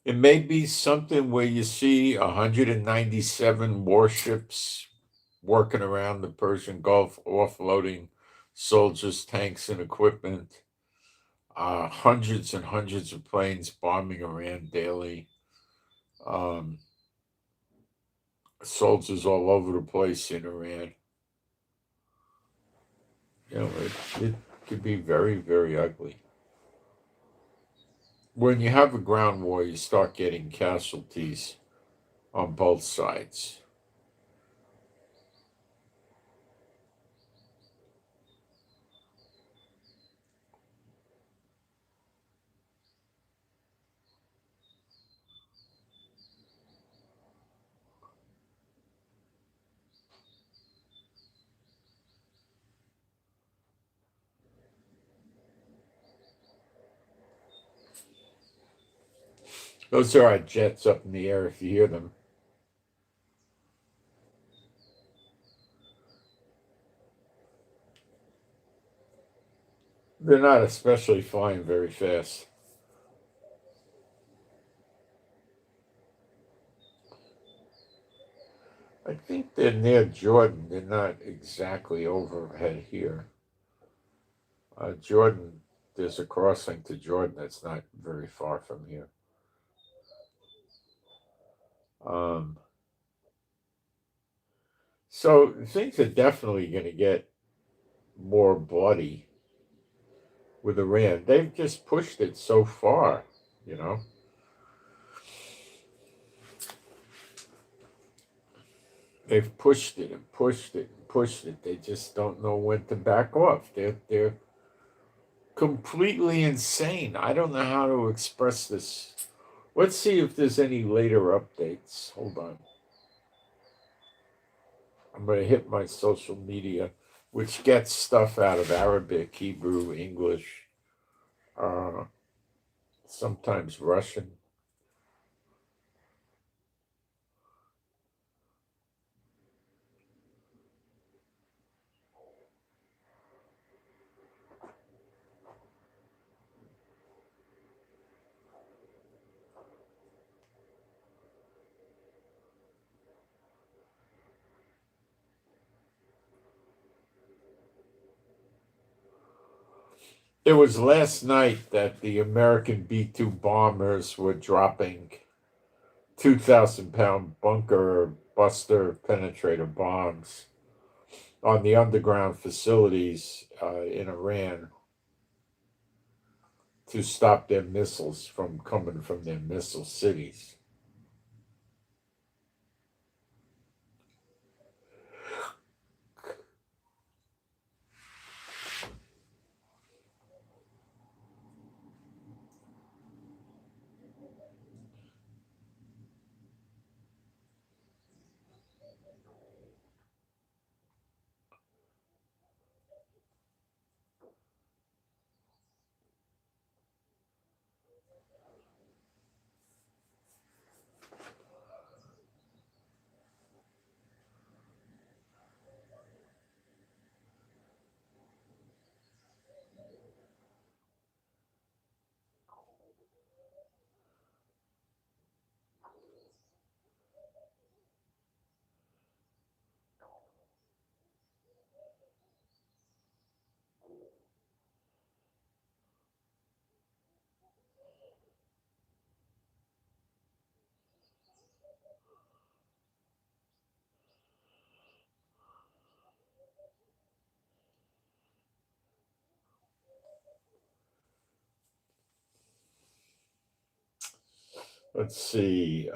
It may be something where you see 197 warships working around the Persian Gulf, offloading soldiers, tanks, and equipment. Hundreds and hundreds of planes bombing Iran daily. Soldiers all over the place in Iran. It could be very, very ugly. When you have a ground war, you start getting casualties on both sides. Those are our jets up in the air if you hear them. They're not especially flying very fast. I think they're near Jordan. They're not exactly overhead here. Jordan, there's a crossing to Jordan that's not very far from here. So things are definitely going to get more bloody with Iran. They've just pushed it so far, They've pushed it and pushed it and pushed it. They just don't know when to back off. They're completely insane. I don't know how to express this Let's see if there's any later updates. Hold on. I'm going to hit my social media, which gets stuff out of Arabic, Hebrew, English, uh, sometimes Russian. It was last night that the American B-2 bombers were dropping 2,000-pound bunker buster penetrator bombs on the underground facilities in Iran to stop their missiles from coming from their missile cities. Let's see.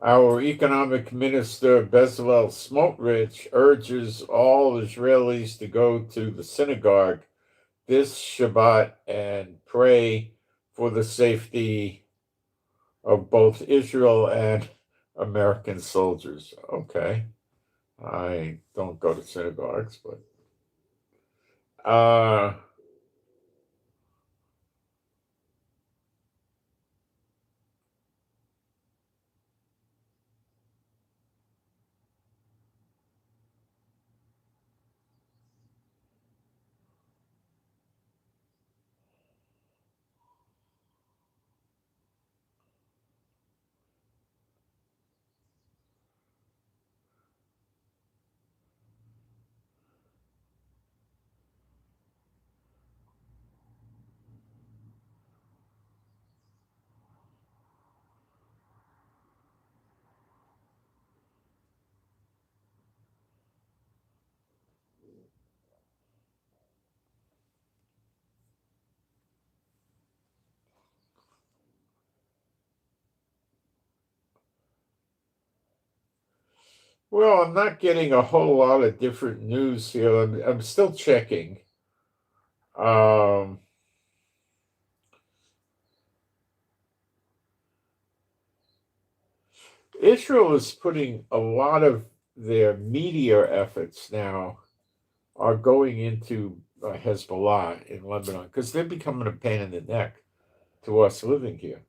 Our economic minister, Bezalel Smotrich, urges all Israelis to go to the synagogue this Shabbat and pray for the safety of both Israel and American soldiers. Okay. I don't go to synagogues, but well, I'm not getting a whole lot of different news here. I'm still checking. Um, Israel is putting a lot of their media efforts now are going into Hezbollah in Lebanon because they're becoming a pain in the neck to us living here.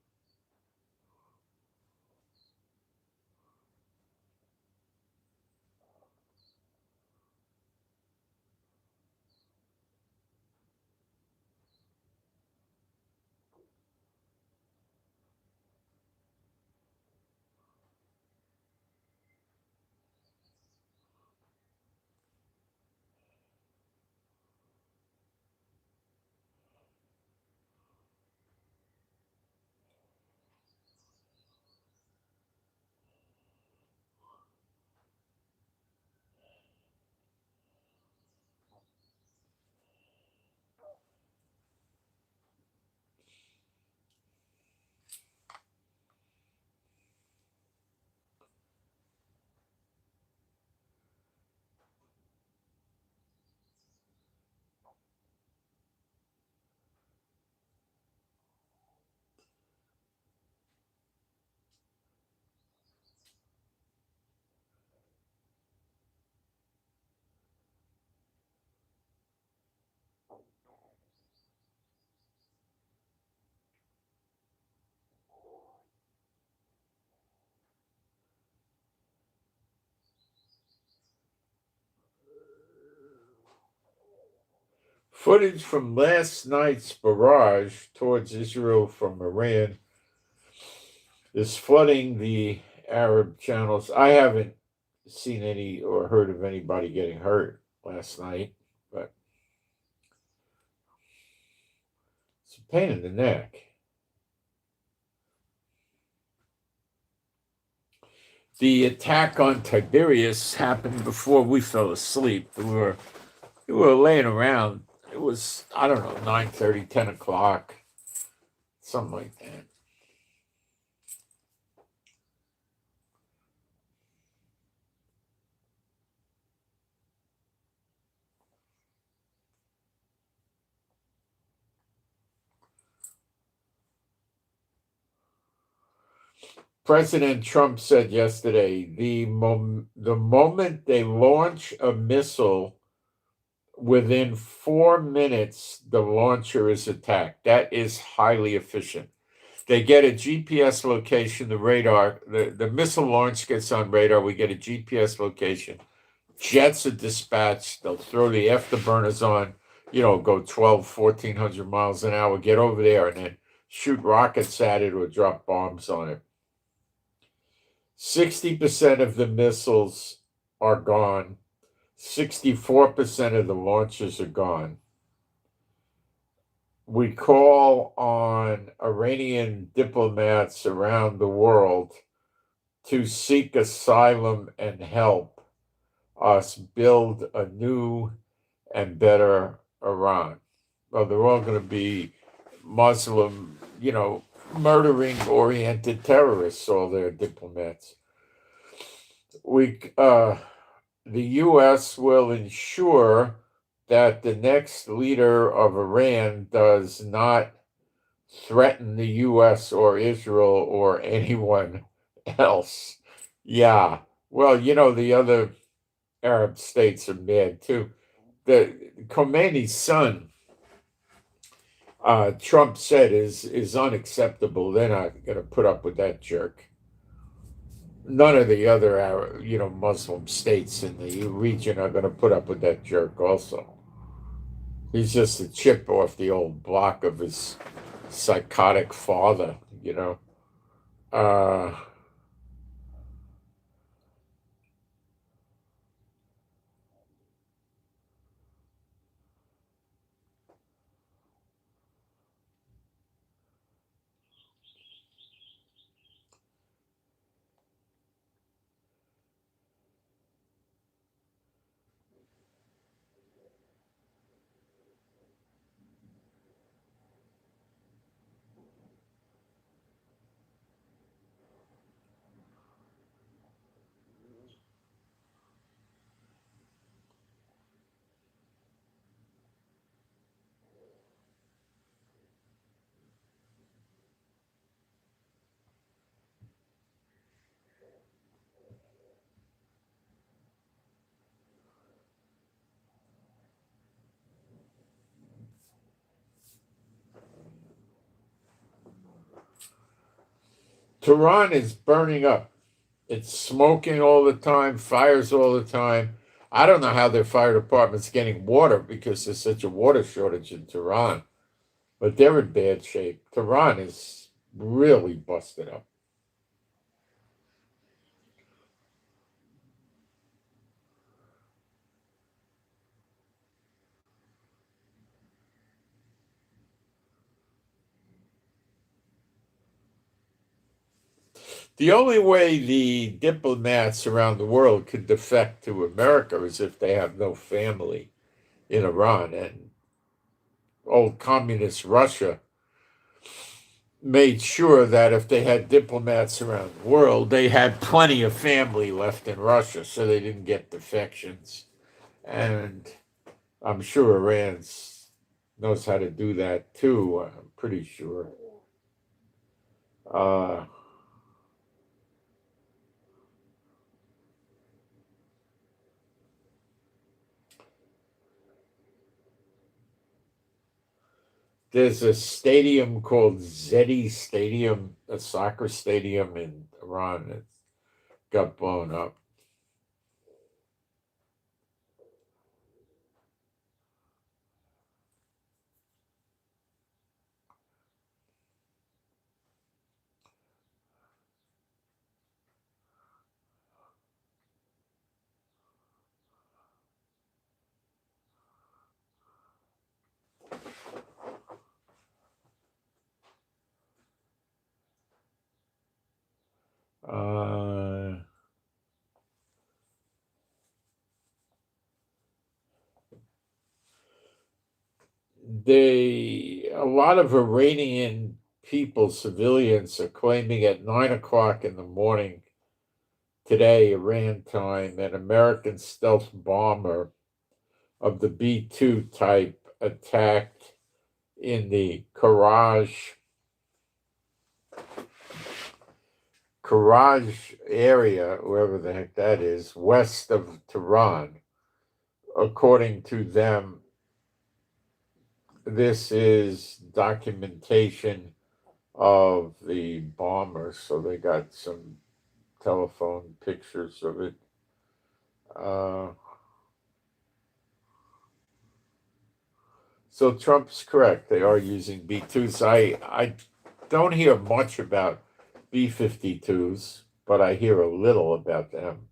Footage from last night's barrage towards Israel from Iran is flooding the Arab channels. I haven't seen any or heard of anybody getting hurt last night, but it's a pain in the neck. The attack on Tiberius happened before we fell asleep. We were laying around. It was, I don't know, 9:30, 10 o'clock, something like that. President Trump said yesterday, the moment they launch a missile, within 4 minutes, the launcher is attacked. That is highly efficient. They get a GPS location, the radar, the missile launch gets on radar, we get a GPS location. Jets are dispatched, they'll throw the afterburners on, go 1,400 miles an hour, get over there, and then shoot rockets at it or drop bombs on it. 60% of the missiles are gone. 64% of the launches are gone. We call on Iranian diplomats around the world to seek asylum and help us build a new and better Iran. Well, they're all going to be Muslim, murdering-oriented terrorists, all their diplomats. The U.S. will ensure that the next leader of Iran does not threaten the U.S. or Israel or anyone else. Yeah, well, the other Arab states are mad too. The Khomeini's son, Trump said is unacceptable. They're not going to put up with that jerk. None of the other, Muslim states in the region are going to put up with that jerk also. He's just a chip off the old block of his psychotic father, Tehran is burning up. It's smoking all the time, fires all the time. I don't know how their fire department's getting water because there's such a water shortage in Tehran, but they're in bad shape. Tehran is really busted up. The only way the diplomats around the world could defect to America is if they have no family in Iran. And old communist Russia made sure that if they had diplomats around the world, they had plenty of family left in Russia, so they didn't get defections. And I'm sure Iran knows how to do that too, I'm pretty sure. There's a stadium called Zedi Stadium, a soccer stadium in Iran that got blown up. Uh, a lot of Iranian people, civilians, are claiming at 9 o'clock in the morning today, Iran time, an American stealth bomber of the B-2 type attacked in the Karaj area, wherever the heck that is, west of Tehran. According to them, this is documentation of the bomber, so they got some telephone pictures of it. So Trump's correct. They are using B-2s. I don't hear much about B-52s, but I hear a little about them.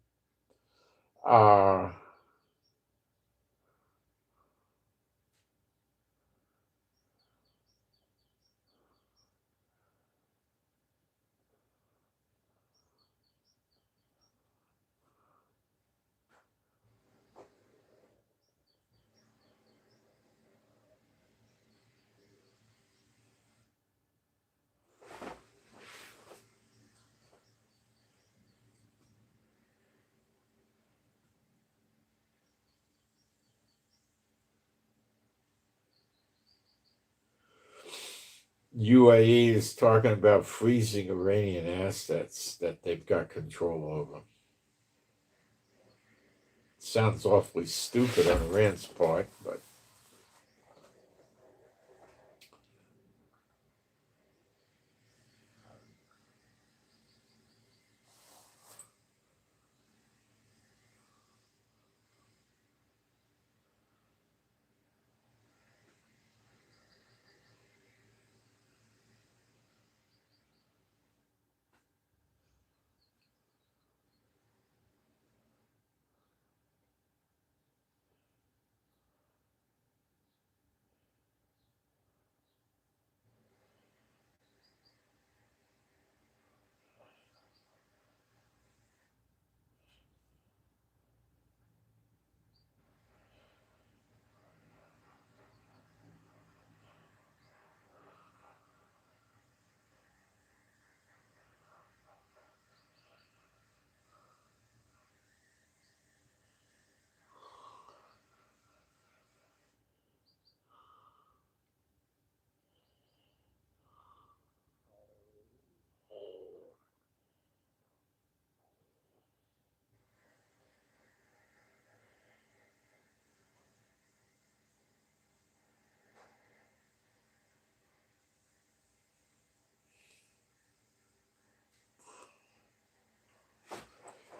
UAE is talking about freezing Iranian assets that they've got control over. Sounds awfully stupid on Iran's part, but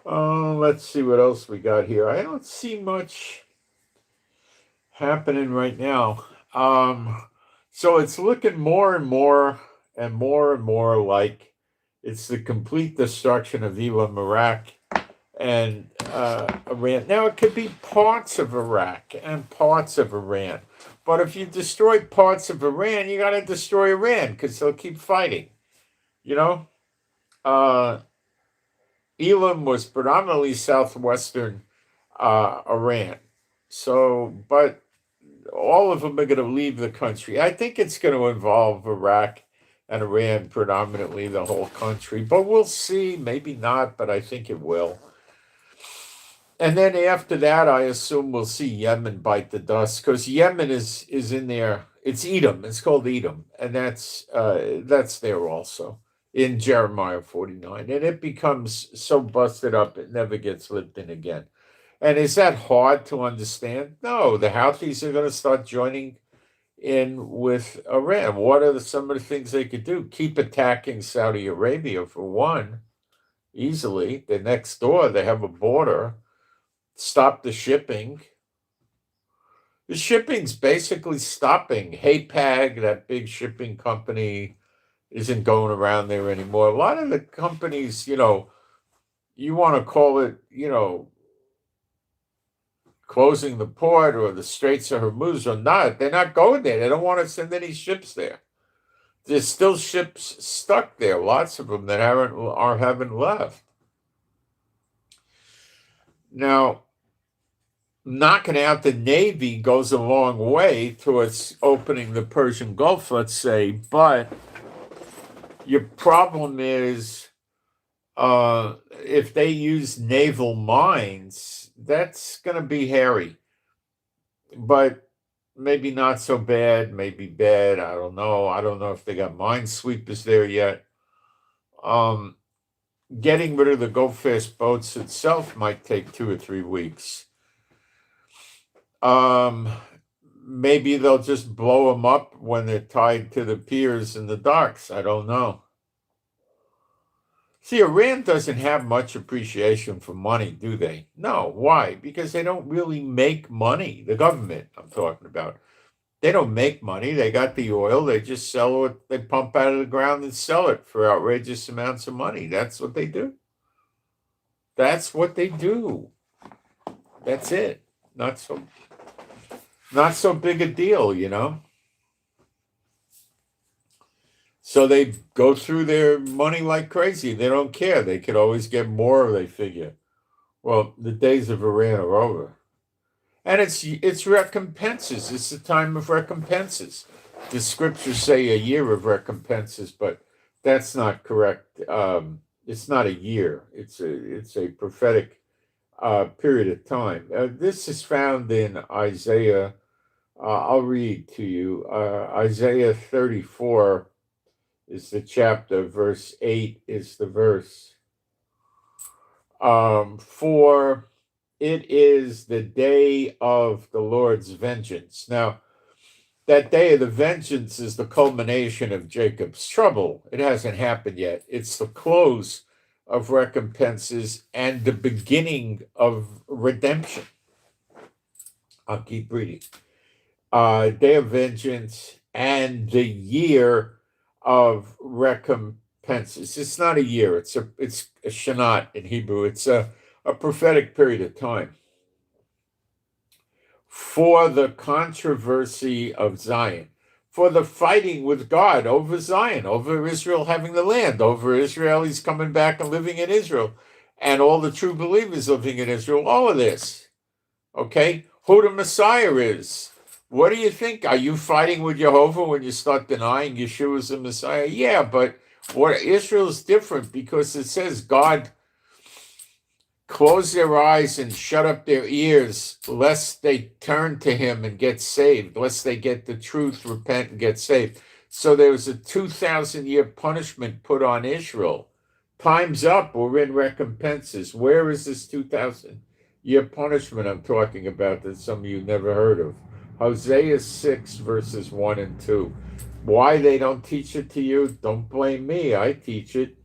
let's see what else we got here. I don't see much happening right now. So it's looking more and more and more and more like it's the complete destruction of Elam, Iraq, and Iran. Now, it could be parts of Iraq and parts of Iran. But if you destroy parts of Iran, you got to destroy Iran because they'll keep fighting. You know? Elam was predominantly southwestern Iran. So, but all of them are going to leave the country. I think it's going to involve Iraq and Iran predominantly, the whole country. But we'll see. Maybe not, but I think it will. And then after that, I assume we'll see Yemen bite the dust because Yemen is in there. It's Edom. It's called Edom, and that's there also in Jeremiah 49, and it becomes so busted up it never gets lived in again. And is that hard to understand? No, the Houthis are going to start joining in with Iran. What are some of the things they could do? Keep attacking Saudi Arabia for one, easily. They're next door. They have a border. Stop the shipping. The shipping's basically stopping. HAPAG, that big shipping company, isn't going around there anymore. A lot of the companies, you want to call it, closing the port or the Straits of Hormuz or not, they're not going there. They don't want to send any ships there. There's still ships stuck there, lots of them that haven't left. Now, knocking out the Navy goes a long way towards opening the Persian Gulf, let's say, but your problem is if they use naval mines, that's going to be hairy. But maybe not so bad, maybe bad. I don't know. I don't know if they got minesweepers there yet. Getting rid of the go-fast boats itself might take 2 or 3 weeks. Maybe they'll just blow them up when they're tied to the piers and the docks. I don't know. See, Iran doesn't have much appreciation for money, do they? No. Why? Because they don't really make money. The government, I'm talking about. They don't make money. They got the oil. They just sell it. They pump out of the ground and sell it for outrageous amounts of money. That's what they do. That's what they do. That's it. Not so big a deal, you know. So they go through their money like crazy. They don't care. They could always get more, they figure. Well, the days of Iran are over. And it's recompenses. It's the time of recompenses. The scriptures say a year of recompenses, but that's not correct. It's not a year. It's a prophetic period of time. This is found in Isaiah. I'll read to you. Isaiah 34 is the chapter. Verse 8 is the verse. For it is the day of the Lord's vengeance. Now, that day of the vengeance is the culmination of Jacob's trouble. It hasn't happened yet. It's the close of recompenses and the beginning of redemption. I'll keep reading. Day of vengeance and the year of recompenses. It's not a year. It's a shanat in Hebrew. It's a prophetic period of time. For the controversy of Zion, for the fighting with God over Zion, over Israel having the land, over Israelis coming back and living in Israel, and all the true believers living in Israel, all of this. Okay? Who the Messiah is. What do you think? Are you fighting with Jehovah when you start denying Yeshua is the Messiah? Yeah, but what Israel's different because it says God close their eyes and shut up their ears lest they turn to him and get saved, lest they get the truth, repent, and get saved. So there was a 2,000-year punishment put on Israel. Time's up. We're in recompenses. Where is this 2,000-year punishment I'm talking about that some of you never heard of? Hosea 6, verses 1 and 2. Why they don't teach it to you? Don't blame me. I teach it.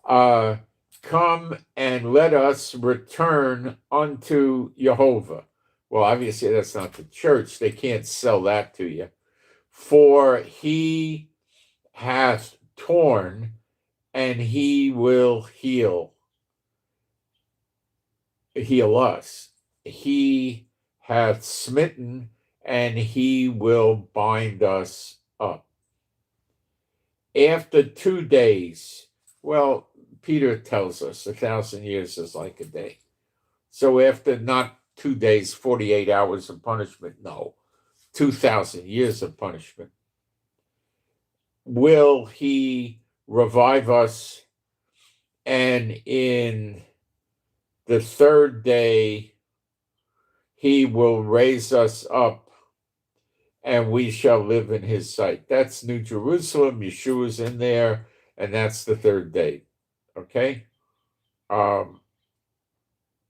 Come and let us return unto Jehovah. Well, obviously that's not the church. They can't sell that to you. For he hath torn and he will heal us. He hath smitten and he will bind us up. After 2 days, well, Peter tells us 1,000 years is like a day. So after not 2 days, 48 hours of punishment, no, 2,000 years of punishment, will he revive us, and in the 3rd day he will raise us up, and we shall live in his sight. That's New Jerusalem. Yeshua's in there, and that's the 3rd day. Okay?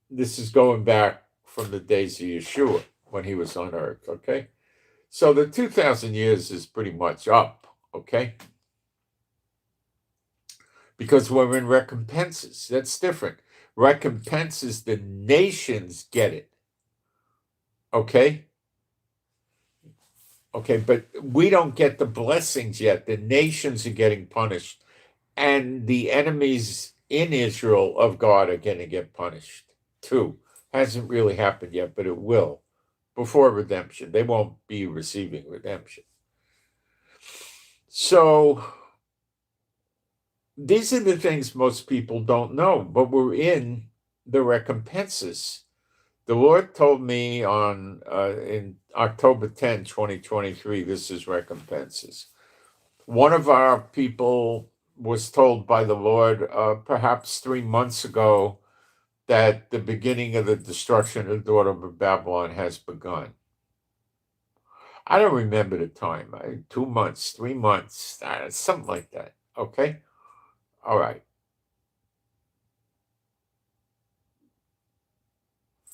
This is going back from the days of Yeshua when he was on earth. Okay? So the 2,000 years is pretty much up. Okay? Because we're in recompenses. That's different. Recompenses, the nations get it. Okay? Okay, but we don't get the blessings yet. The nations are getting punished. And the enemies in Israel of God are going to get punished too. Hasn't really happened yet, but it will. before redemption. They won't be receiving redemption. So these are the things most people don't know, but we're in the recompenses. The Lord told me in October 10, 2023, this is recompenses. One of our people was told by the Lord perhaps 3 months ago that the beginning of the destruction of the daughter of Babylon has begun. I don't remember the time, 2 months, 3 months, something like that. Okay? All right.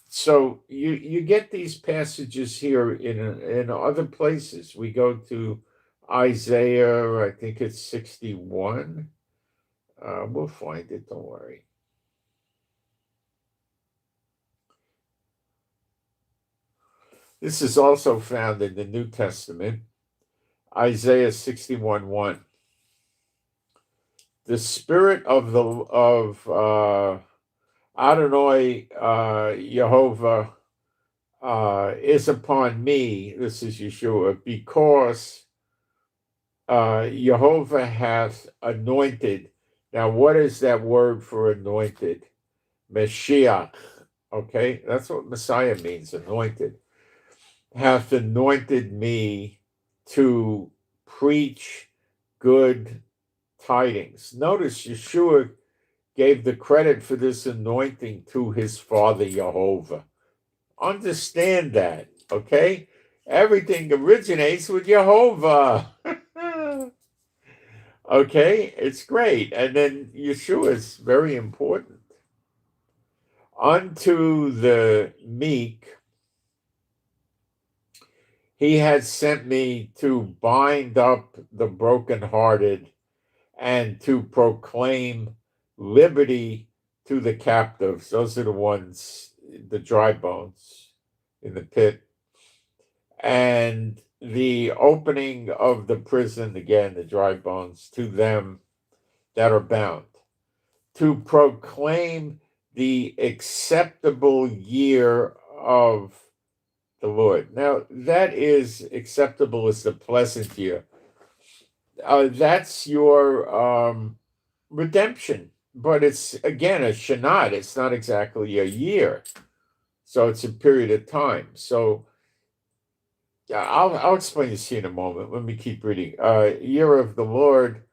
So you get these passages here in other places. We go to Isaiah, I think it's 61. We'll find it, don't worry. This is also found in the New Testament, Isaiah 61:1. The spirit of Adonai Yehovah is upon me. This is Yeshua, because Yehovah hath anointed. Now, what is that word for anointed? Mashiach. Okay, that's what Messiah means, anointed. Hath anointed me to preach good tidings. Notice Yeshua gave the credit for this anointing to his father Yehovah. Understand that, okay? Everything originates with Yehovah. Okay, it's great. And then Yeshua is very important. Unto the meek, he has sent me to bind up the brokenhearted and to proclaim liberty to the captives. Those are the ones, the dry bones in the pit. And the opening of the prison, again, the dry bones, to them that are bound. To proclaim the acceptable year of the Lord. Now, that is acceptable as the pleasant year. That's your redemption. But it's, again, a shanat. It's not exactly a year. So it's a period of time. So I'll explain this here in a moment. Let me keep reading. Year of the Lord,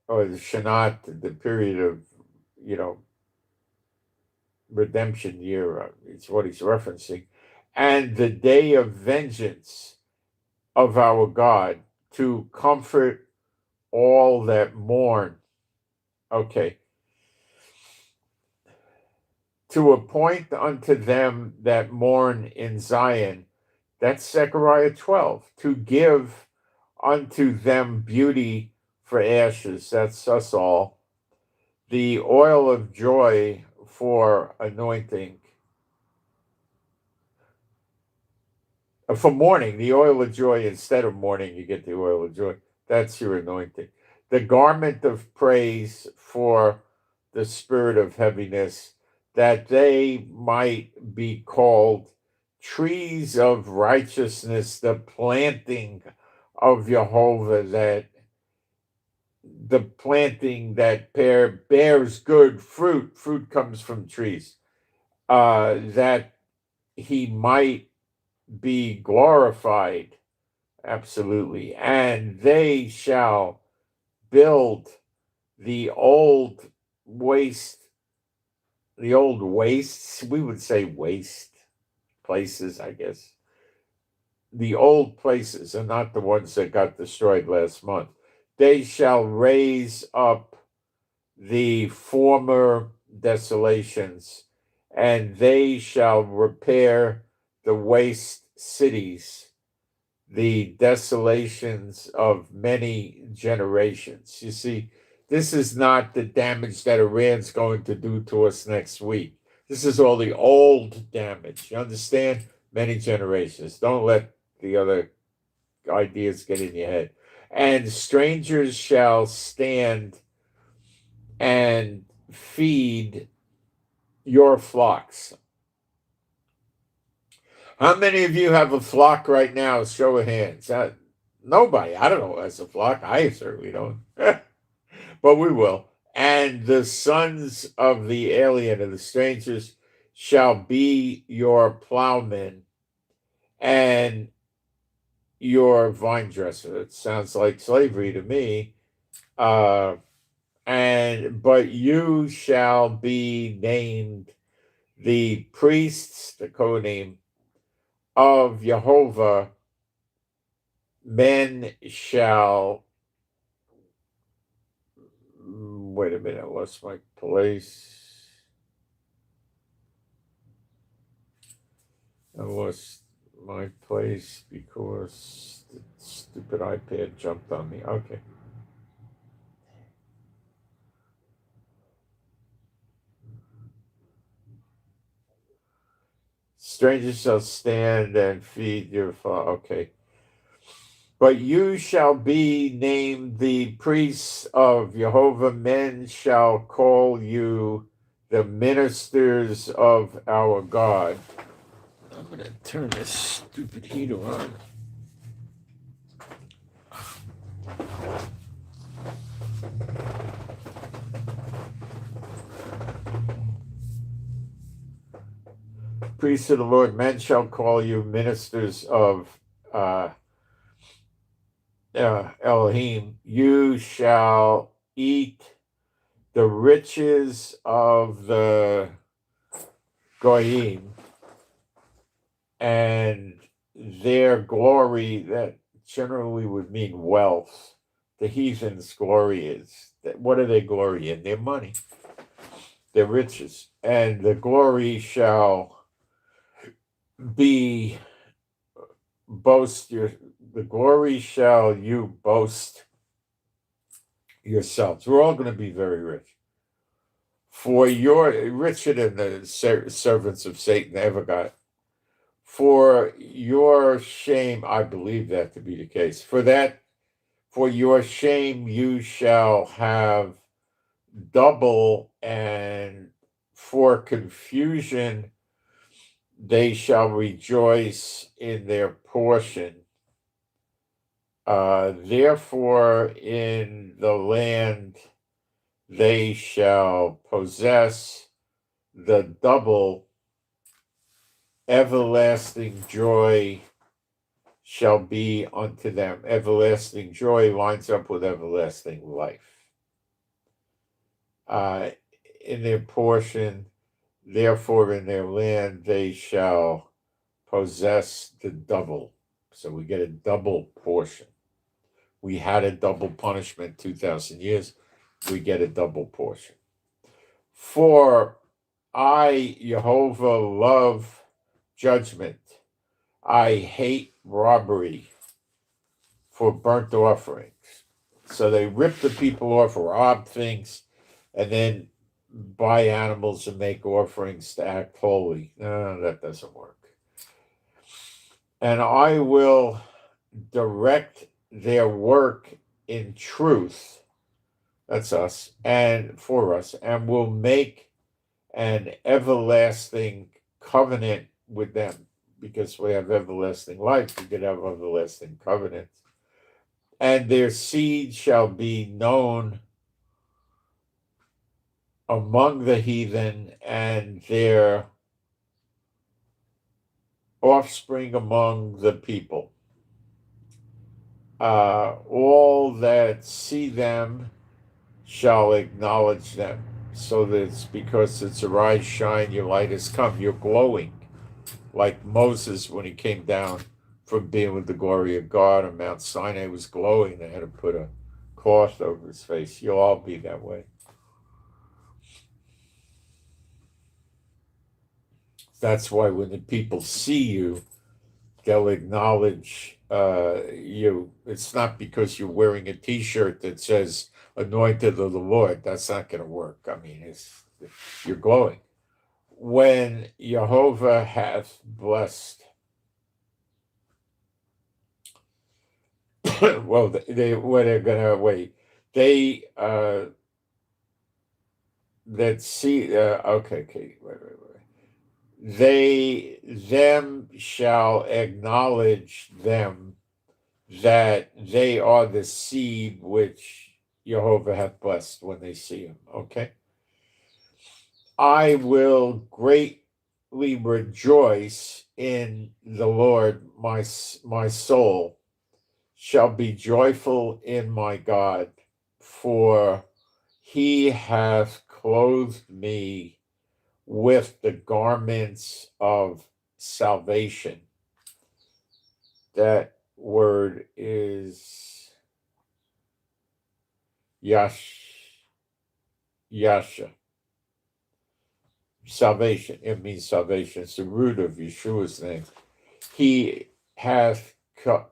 or the shanat, the period of, redemption year, it's what he's referencing. And the day of vengeance of our God, to comfort all that mourn. Okay. To appoint unto them that mourn in Zion. That's Zechariah 12. To give unto them beauty for ashes. That's us all. The oil of joy for anointing. For mourning, the oil of joy, instead of mourning, you get the oil of joy. That's your anointing. The garment of praise for the spirit of heaviness, that they might be called trees of righteousness, the planting of Jehovah, that the planting that bears good fruit. Fruit comes from trees. That he might be glorified. Absolutely. And they shall build the old wastes, we would say waste places, I guess. The old places are not the ones that got destroyed last month. They shall raise up the former desolations, and they shall repair the waste cities, the desolations of many generations. You see, this is not the damage that Iran's going to do to us next week. This is all the old damage. You understand? Many generations. Don't let the other ideas get in your head. And strangers shall stand and feed your flocks. How many of you have a flock right now? Show of hands. Nobody. I don't know who has a flock. I certainly don't. But we will. And the sons of the alien, of the strangers, shall be your plowmen and your vine dresser. It sounds like slavery to me. But you shall be named the priests, the codename of Jehovah. Men shall, wait a minute, I lost my place. I lost my place because the stupid iPad jumped on me. Okay. Strangers shall stand and feed your father. Okay. But you shall be named the priests of Jehovah. Men shall call you the ministers of our God. I'm going to turn this stupid heater on. Priests of the Lord, men shall call you ministers of Elohim. You shall eat the riches of the Goyim and their glory. That generally would mean wealth. The heathens' glory is, what do they glory in? Their money, their riches. And the glory shall be the glory shall you boast yourselves. We're all going to be very rich. For your richer than the servants of Satan ever got. For your shame, I believe that to be the case. For your shame you shall have double, and for confusion they shall rejoice in their portion. Therefore in the land they shall possess the double. Everlasting joy shall be unto them. Everlasting joy lines up with everlasting life. In their portion, therefore in their land they shall possess the double. So we get a double portion. We had a double punishment 2,000 years. We get a double portion. For I, Jehovah, love judgment. I hate robbery for burnt offerings. So they rip the people off, rob things, and then buy animals and make offerings to act holy. No, that doesn't work. And I will direct their work in truth. That's us, and for us, and will make an everlasting covenant with them. Because we have everlasting life, we could have everlasting covenants. And their seed shall be known among the heathen, and their offspring among the people. All that see them shall acknowledge them. So that it's because it's arise, shine, your light has come. You're glowing. Like Moses when he came down from being with the glory of God on Mount Sinai was glowing. They had to put a cloth over his face. You'll all be that way. That's why when the people see you, they'll acknowledge you. It's not because you're wearing a T-shirt that says anointed of the Lord. That's not going to work. I mean, you're glowing. When Jehovah hath blessed, well, they're gonna wait. They that see. Okay, wait. them shall acknowledge them that they are the seed which Jehovah hath blessed when they see him. Okay. I will greatly rejoice in the Lord. My soul shall be joyful in my God, for he hath clothed me with the garments of salvation. That word is yasha, salvation. It means salvation. It's the root of Yeshua's name. He hath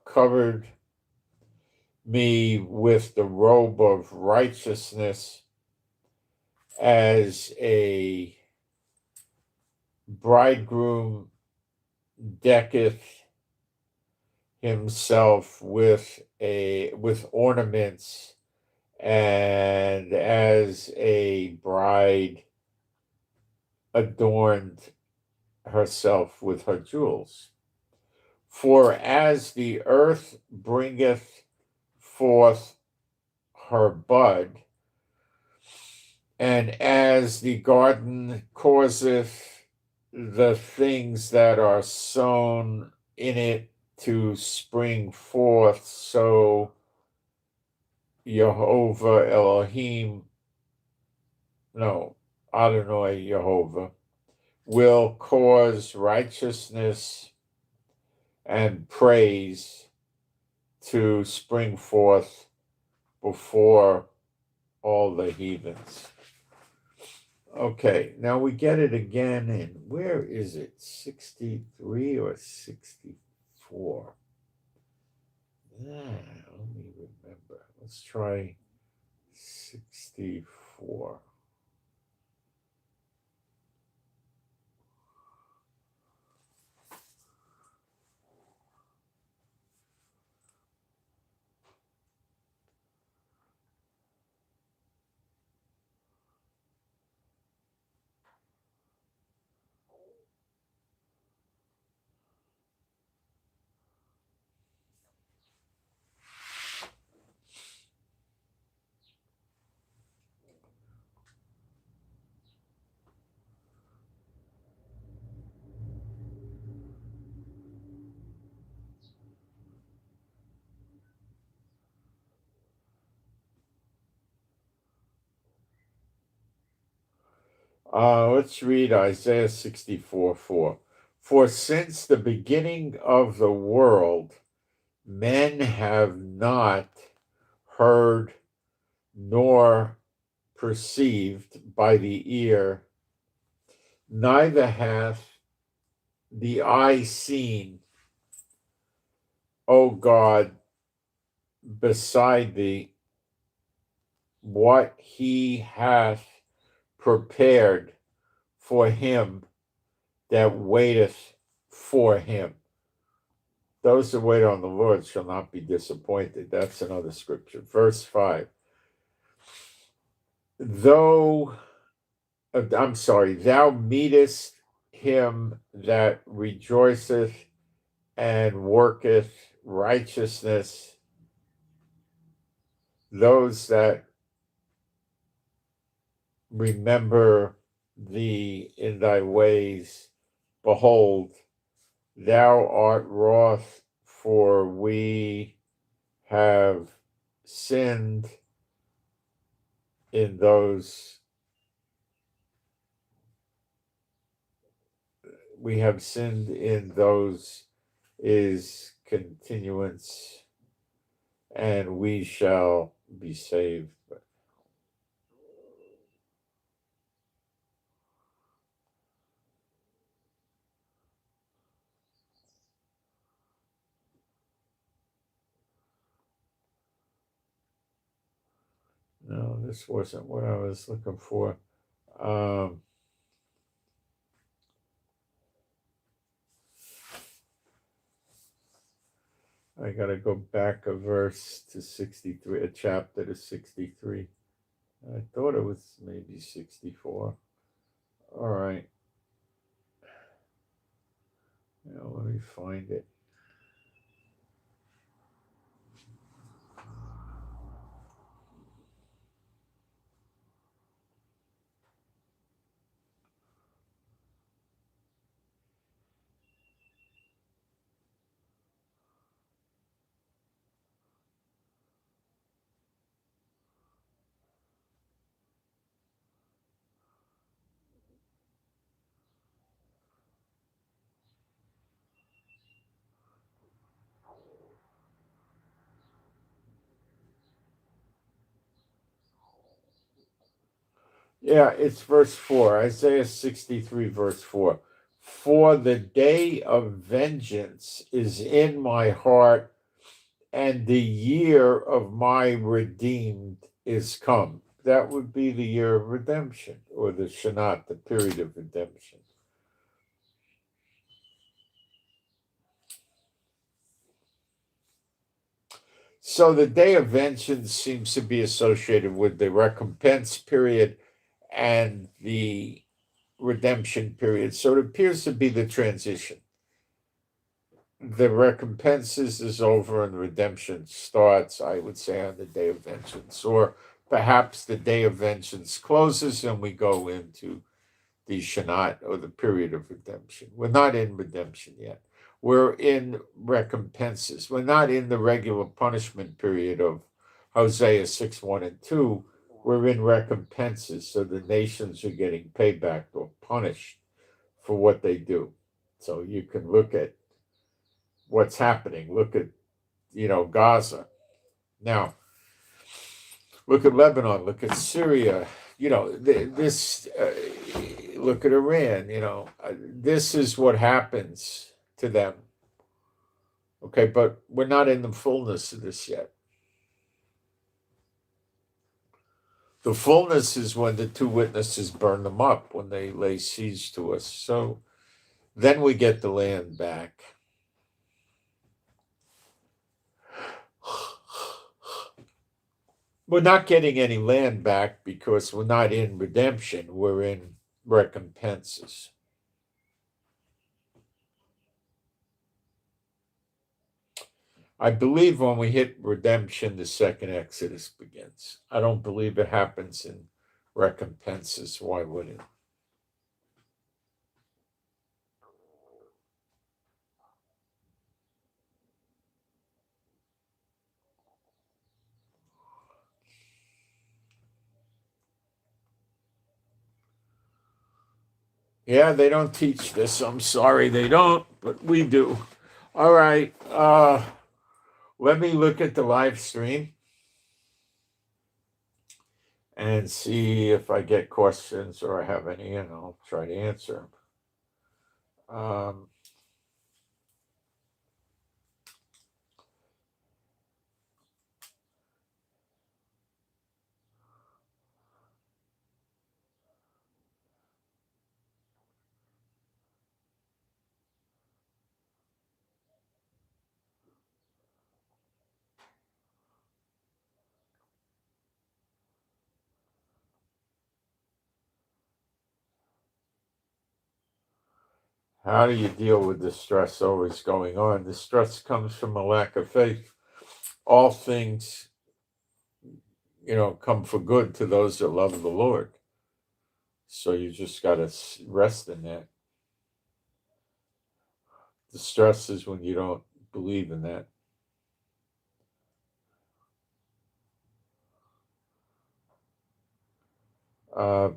covered me with the robe of righteousness, as a bridegroom decketh himself with ornaments, and as a bride adorned herself with her jewels. For as the earth bringeth forth her bud, and as the garden causeth the things that are sown in it to spring forth, so Jehovah Elohim, Adonai Jehovah, will cause righteousness and praise to spring forth before all the heathens. Okay, now we get it again in, where is it, 63 or 64? Let me remember. Let's try 64. Let's read Isaiah 64:4. For since the beginning of the world, men have not heard nor perceived by the ear, neither hath the eye seen, O God, beside thee, what he hath prepared for him that waiteth for him. Those that wait on the Lord shall not be disappointed. That's another scripture. Verse 5. Thou meetest him that rejoiceth and worketh righteousness, those that remember thee in thy ways. Behold, thou art wroth, for we have sinned in those. We have sinned in those is continuance, and we shall be saved. No, this wasn't what I was looking for. I got to go back a verse to 63, a chapter to 63. I thought it was maybe 64. All right. find it. Yeah, it's verse 4, Isaiah 63, verse 4. For the day of vengeance is in my heart, and the year of my redeemed is come. That would be the year of redemption, or the Shanat, the period of redemption. So the day of vengeance seems to be associated with the recompense period and the redemption period. So it appears to be the transition. The recompenses is over and redemption starts, I would say, on the day of vengeance. Or perhaps the day of vengeance closes and we go into the Shanat, or the period of redemption. We're not in redemption yet. We're in recompenses. We're not in the regular punishment period of Hosea 6, 1 and 2. We're in recompenses. So the nations are getting payback or punished for what they do. So you can look at what's happening. Look at, Gaza. Now, look at Lebanon. Look at Syria. Look at Iran. This is what happens to them. Okay, but we're not in the fullness of this yet. The fullness is when the two witnesses burn them up, when they lay siege to us. So then we get the land back. We're not getting any land back because we're not in redemption. We're in recompenses. I believe when we hit redemption, the second Exodus begins. I don't believe it happens in recompenses. Why would it? Yeah, they don't teach this. I'm sorry they don't, but we do. All right. Let me look at the live stream and see if I get questions or I have any, and I'll try to answer them. How do you deal with the stress always going on? The stress comes from a lack of faith. All things, come for good to those that love the Lord. So you just got to rest in that. The stress is when you don't believe in that.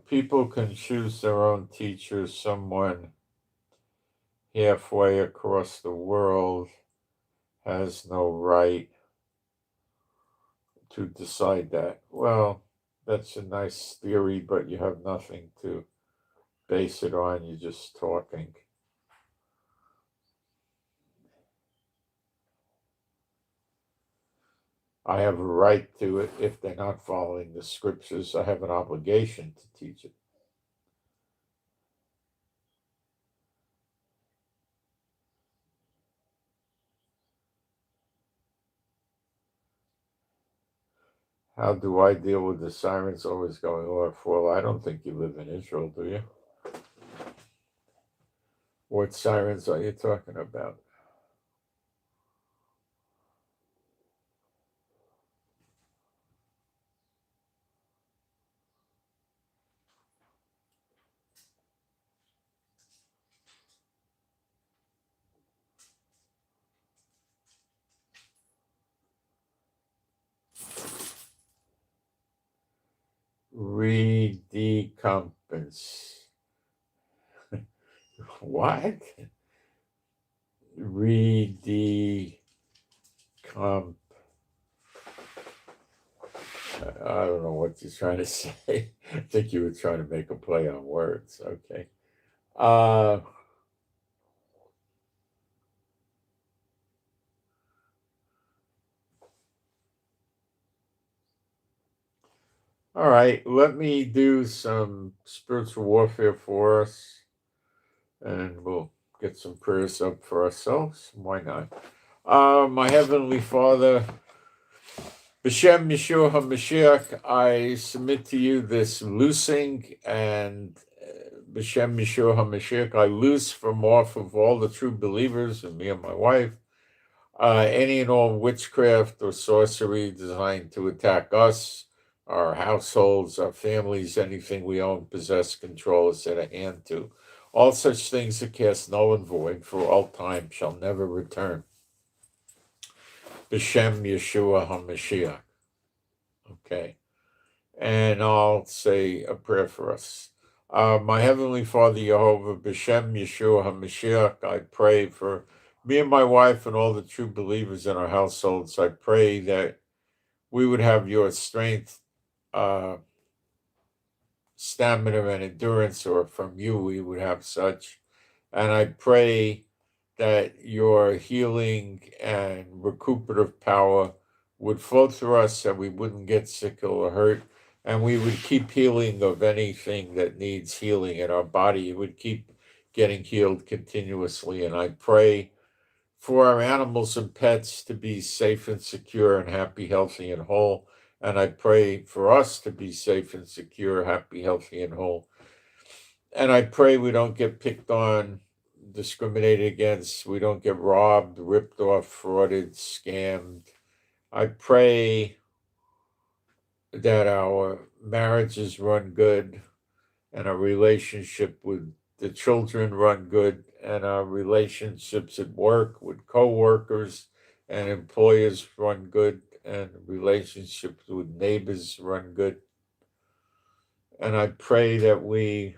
People can choose their own teachers. Someone halfway across the world has no right to decide that. Well, that's a nice theory, but you have nothing to base it on. You're just talking. I have a right to it. If they're not following the scriptures, I have an obligation to teach it. How do I deal with the sirens always going off? Well, I don't think you live in Israel, do you? What sirens are you talking about? Redecompens. What? Redecomp. I don't know what you're trying to say. I think you were trying to make a play on words. Okay. All right. Let me do some spiritual warfare for us, and we'll get some prayers up for ourselves. Why not? My Heavenly Father, B'Shem Yeshua HaMashiach, I submit to you this loosing, and B'Shem Yeshua HaMashiach, I loose from off of all the true believers, and me and my wife, any and all witchcraft or sorcery designed to attack us, our households, our families, anything we own, possess, control, or set a hand to. All such things are cast null and void, for all time shall never return. B'Shem Yeshua HaMashiach. Okay. And I'll say a prayer for us. My Heavenly Father, Jehovah, B'Shem Yeshua HaMashiach, I pray for me and my wife and all the true believers in our households. I pray that we would have your strength, stamina, and endurance, or from you we would have such. And I pray that your healing and recuperative power would flow through us, that we wouldn't get sick or hurt, and we would keep healing of anything that needs healing in our body. It would keep getting healed continuously. And I pray for our animals and pets to be safe and secure and happy, healthy, and whole. And I pray for us to be safe and secure, happy, healthy, and whole. And I pray we don't get picked on, discriminated against, we don't get robbed, ripped off, frauded, scammed. I pray that our marriages run good, and our relationship with the children run good, and our relationships at work with co-workers and employers run good, and relationships with neighbors run good. And I pray that we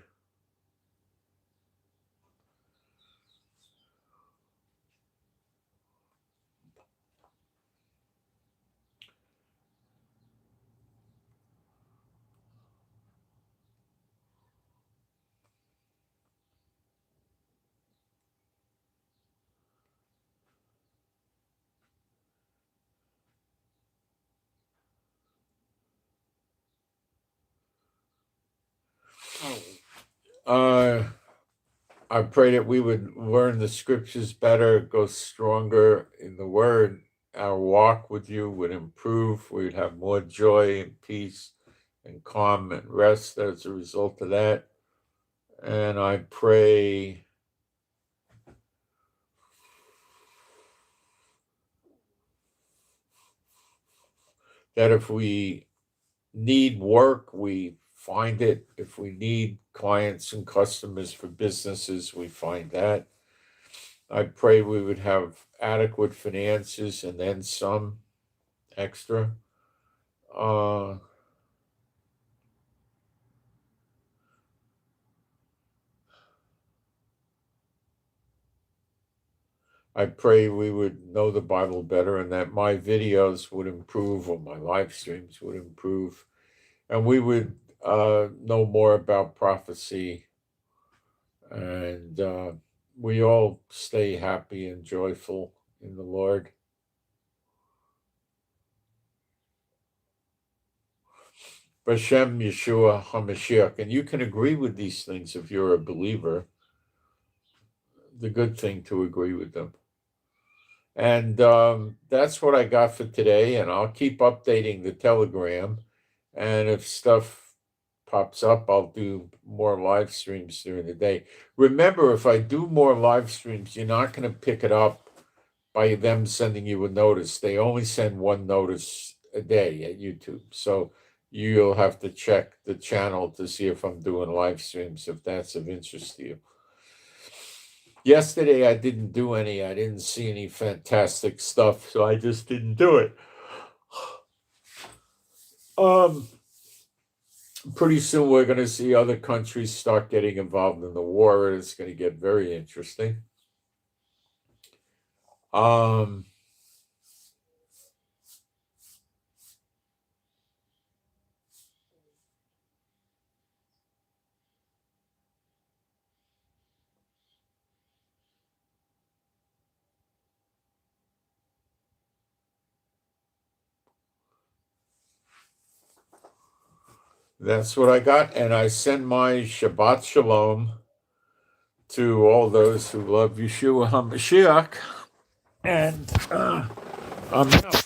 I pray that we would learn the scriptures better, go stronger in the word. Our walk with you would improve. We'd have more joy and peace and calm and rest as a result of that. And I pray that if we need work, we find it. If we need clients and customers for businesses, we find that. I pray we would have adequate finances and then some extra. I pray we would know the Bible better, and that my videos would improve, or my live streams would improve, and we would know more about prophecy, and we all stay happy and joyful in the Lord. B'Shem Yeshua HaMashiach. And you can agree with these things if you're a believer. The good thing to agree with them. And that's what I got for today. And I'll keep updating the Telegram. And if stuff pops up, I'll do more live streams during the day. Remember, if I do more live streams, you're not going to pick it up by them sending you a notice. They only send one notice a day at YouTube. So you'll have to check the channel to see if I'm doing live streams, if that's of interest to you. Yesterday, I didn't do any. I didn't see any fantastic stuff, so I just didn't do it. pretty soon we're going to see other countries start getting involved in the war. It's going to get very interesting. That's what I got, and I send my Shabbat Shalom to all those who love Yeshua HaMashiach, and I'm out.